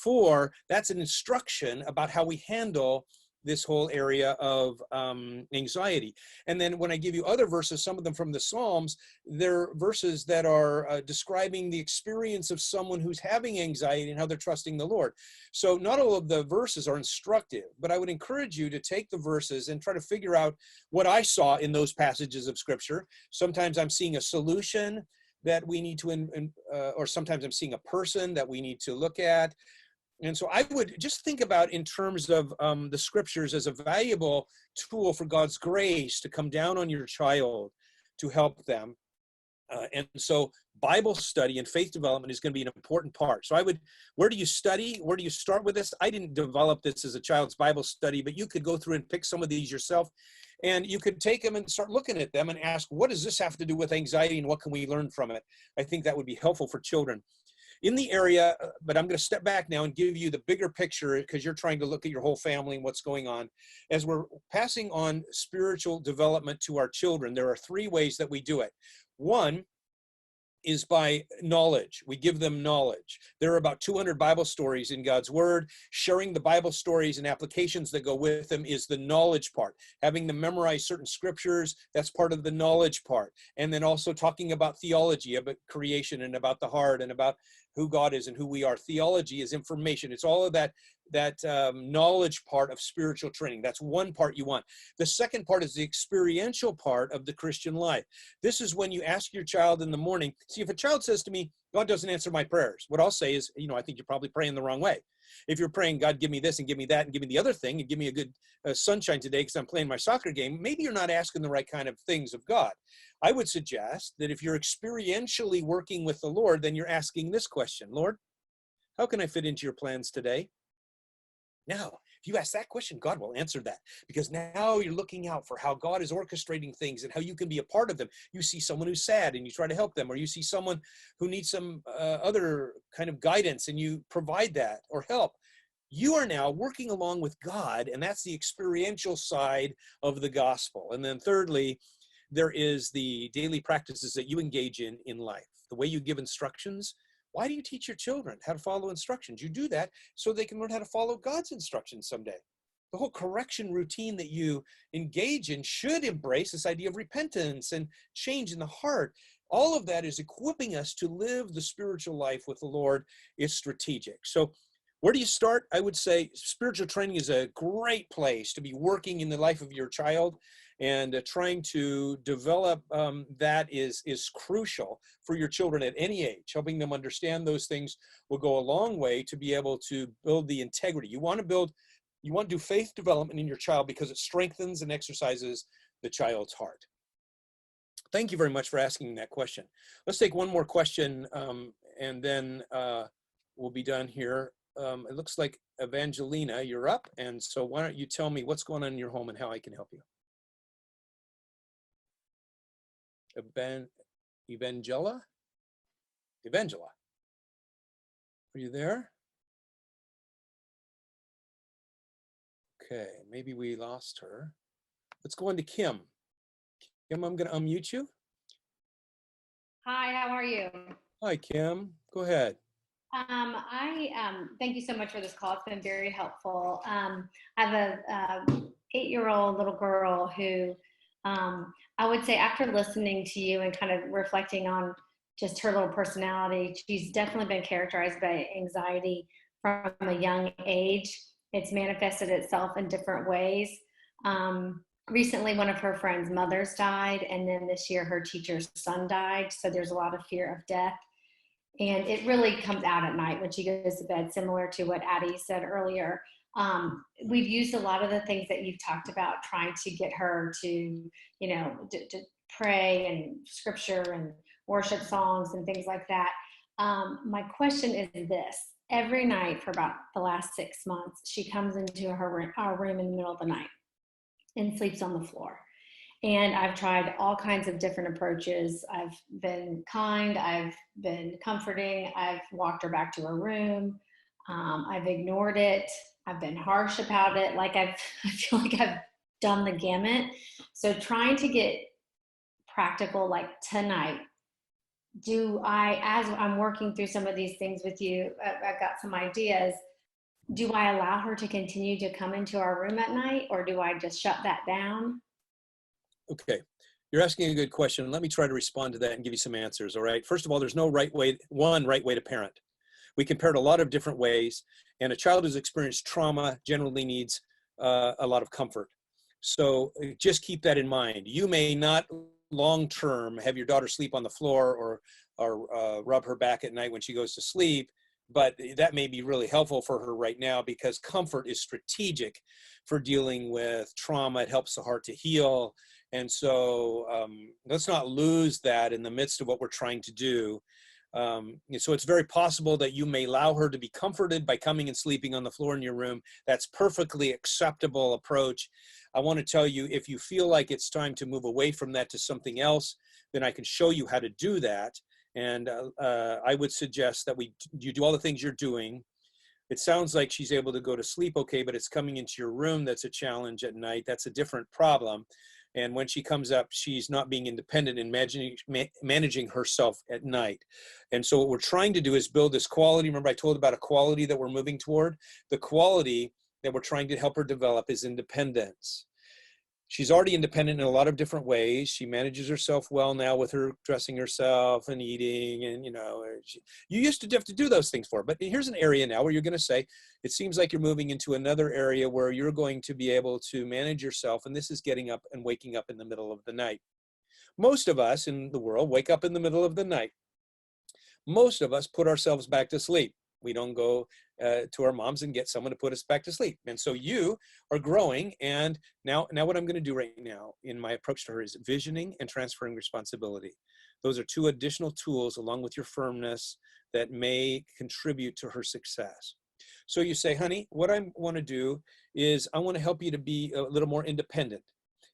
4, that's an instruction about how we handle this whole area of anxiety. And then when I give you other verses, some of them from the Psalms, they're verses that are describing the experience of someone who's having anxiety and how they're trusting the Lord. So not all of the verses are instructive, but I would encourage you to take the verses and try to figure out what I saw in those passages of Scripture. Sometimes I'm seeing a solution that we need to, or sometimes I'm seeing a person that we need to look at. And so I would just think about in terms of the Scriptures as a valuable tool for God's grace to come down on your child to help them. And so Bible study and faith development is going to be an important part. So I would, where do you study? Where do you start with this? I didn't develop this as a child's Bible study, but you could go through and pick some of these yourself. And you could take them and start looking at them and ask, what does this have to do with anxiety and what can we learn from it? I think that would be helpful for children. In the area, but I'm going to step back now and give you the bigger picture because you're trying to look at your whole family and what's going on. As we're passing on spiritual development to our children, there are 3 ways that we do it. One is by knowledge. We give them knowledge. There are about 200 Bible stories in God's Word. Sharing the Bible stories and applications that go with them is the knowledge part. Having them memorize certain scriptures, that's part of the knowledge part. And then also talking about theology, about creation and about the heart and about who God is and who we are. Theology is information. It's all of that knowledge part of spiritual training. That's one part you want. The second part is the experiential part of the Christian life. This is when you ask your child in the morning. See, if a child says to me, God doesn't answer my prayers, what I'll say is, I think you're probably praying the wrong way. If you're praying, God, give me this and give me that and give me the other thing and give me a good sunshine today because I'm playing my soccer game, maybe you're not asking the right kind of things of God. I would suggest that if you're experientially working with the Lord, then you're asking this question: Lord, how can I fit into your plans today? Now, if you ask that question, God will answer that, because now you're looking out for how God is orchestrating things and how you can be a part of them. You see someone who's sad and you try to help them, or you see someone who needs some other kind of guidance and you provide that or help. You are now working along with God, and that's the experiential side of the gospel. And then thirdly, there is the daily practices that you engage in life, the way you give instructions. Why do you teach your children how to follow instructions? You do that so they can learn how to follow God's instructions someday. The whole correction routine that you engage in should embrace this idea of repentance and change in the heart. All of that is equipping us to live the spiritual life with the Lord. It's strategic. So where do you start? I would say spiritual training is a great place to be working in the life of your child, and trying to develop that is crucial for your children at any age. Helping them understand those things will go a long way to be able to build the integrity. You want to do faith development in your child because it strengthens and exercises the child's heart. Thank you very much for asking that question. Let's take one more question, and then we'll be done here. It looks like Evangelina, you're up. And so why don't you tell me what's going on in your home and how I can help you? Evangela? Are you there? Okay, maybe we lost her. Let's go on to Kim. Kim, I'm going to unmute you. Hi, how are you? Hi, Kim. Go ahead. Thank you so much for this call. It's been very helpful. I have a 8-year-old little girl who I would say, after listening to you and kind of reflecting on just her little personality, she's definitely been characterized by anxiety from a young age. It's manifested itself in different ways. Recently, one of her friends' mothers died, and then this year her teacher's son died. So there's a lot of fear of death. And it really comes out at night when she goes to bed, similar to what Addie said earlier. We've used a lot of the things that you've talked about, trying to get her to, to pray and scripture and worship songs and things like that. My question is this: every night for about the last 6 months, she comes into our room in the middle of the night and sleeps on the floor. And I've tried all kinds of different approaches. I've been kind, I've been comforting, I've walked her back to her room. I've ignored it. I've been harsh about it. I feel like I've done the gamut. So trying to get practical, like tonight, as I'm working through some of these things with you, I've got some ideas. do I allow her to continue to come into our room at night, or do I just shut that down? Okay. You're asking a good question. Let me try to respond to that and give you some answers. All right. First of all, there's no one right way to parent. We can parent a lot of different ways, and a child who's experienced trauma generally needs a lot of comfort. So just keep that in mind. You may not long-term have your daughter sleep on the floor or rub her back at night when she goes to sleep, but that may be really helpful for her right now, because comfort is strategic for dealing with trauma. It helps the heart to heal. And so let's not lose that in the midst of what we're trying to do. So it's very possible that you may allow her to be comforted by coming and sleeping on the floor in your room. That's perfectly acceptable approach. I want to tell you, if you feel like it's time to move away from that to something else, then I can show you how to do that. And I would suggest that you do all the things you're doing. It sounds like she's able to go to sleep okay, but it's coming into your room that's a challenge at night. That's a different problem. And when she comes up, she's not being independent in managing herself at night. And so what we're trying to do is build this quality. Remember, I told about a quality that we're moving toward? The quality that we're trying to help her develop is independence. She's already independent in a lot of different ways. She manages herself well now with her dressing herself and eating, and you used to have to do those things for her. But here's an area now where you're going to say, it seems like you're moving into another area where you're going to be able to manage yourself, and this is getting up and waking up in the middle of the night. Most of us in the world wake up in the middle of the night. Most of us put ourselves back to sleep. We don't go to our moms and get someone to put us back to sleep. And so you are growing. And now what I'm going to do right now in my approach to her is visioning and transferring responsibility. Those are two additional tools along with your firmness that may contribute to her success. So you say, honey, what I want to do is I want to help you to be a little more independent.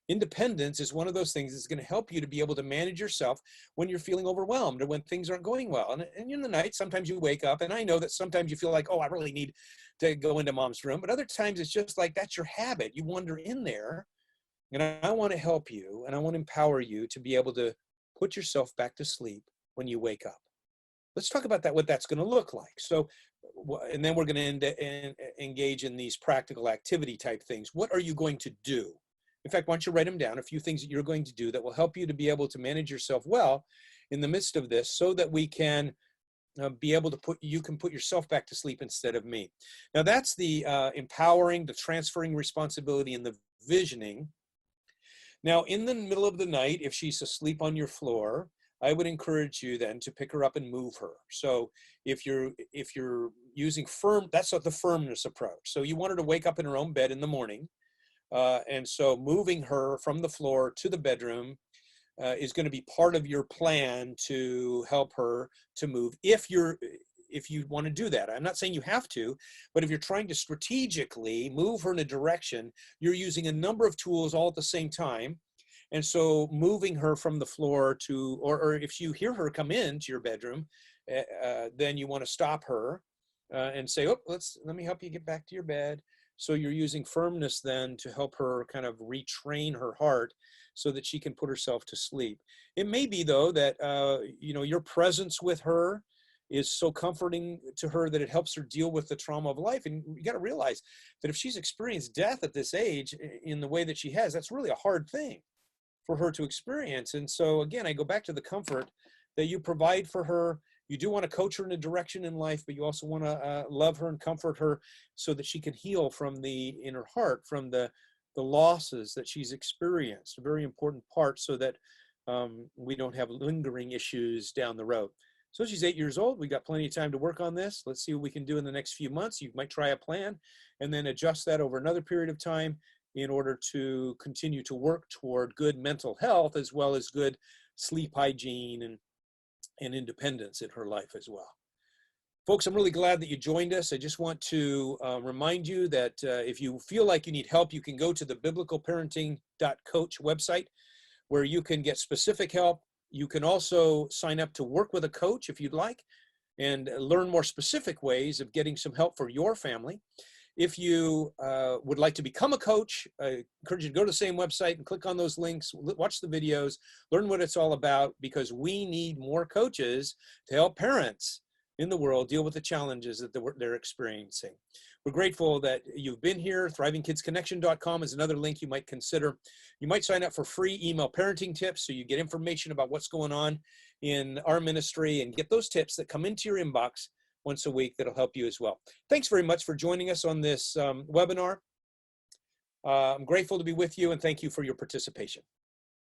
Independence is one of those things that's going to help you to be able to manage yourself when you're feeling overwhelmed or when things aren't going well. And in the night, sometimes you wake up, and I know that sometimes you feel like, oh, I really need to go into mom's room. But other times it's just like, that's your habit. You wander in there, and I want to help you, and I want to empower you to be able to put yourself back to sleep when you wake up. Let's talk about that, what that's going to look like. So, and then we're going to engage in these practical activity type things. What are you going to do? In fact, why don't you write them down, a few things that you're going to do that will help you to be able to manage yourself well in the midst of this, so that we can be able to you can put yourself back to sleep instead of me. Now that's the empowering, the transferring responsibility, and the visioning. Now in the middle of the night, if she's asleep on your floor, I would encourage you then to pick her up and move her. So if you're using that's the firmness approach. So you want her to wake up in her own bed in the morning. And so moving her from the floor to the bedroom is going to be part of your plan to help her to move. If you want to do that, I'm not saying you have to, but if you're trying to strategically move her in a direction, you're using a number of tools all at the same time. And so moving her from the floor to, or if you hear her come into your bedroom, then you want to stop her and say, oh, let me help you get back to your bed. So you're using firmness then to help her kind of retrain her heart so that she can put herself to sleep. It may be, though, that your presence with her is so comforting to her that it helps her deal with the trauma of life. And you got to realize that if she's experienced death at this age in the way that she has, that's really a hard thing for her to experience. And so again, I go back to the comfort that you provide for her. You do want to coach her in a direction in life, but you also want to love her and comfort her so that she can heal from in her heart, from the losses that she's experienced. A very important part, so that we don't have lingering issues down the road. So she's 8 years old. We got plenty of time to work on this. Let's see what we can do in the next few months. You might try a plan and then adjust that over another period of time in order to continue to work toward good mental health, as well as good sleep hygiene and independence in her life as well. Folks, I'm really glad that you joined us. I just want to remind you that if you feel like you need help, you can go to the biblicalparenting.coach website, where you can get specific help. You can also sign up to work with a coach if you'd like, and learn more specific ways of getting some help for your family. If you would like to become a coach, I encourage you to go to the same website and click on those links, watch the videos, learn what it's all about, because we need more coaches to help parents in the world deal with the challenges that they're experiencing. We're grateful that you've been here. thrivingkidsconnection.com is another link you might consider. You might sign up for free email parenting tips so you get information about what's going on in our ministry and get those tips that come into your inbox once a week that'll help you as well. Thanks very much for joining us on this webinar. I'm grateful to be with you, and thank you for your participation.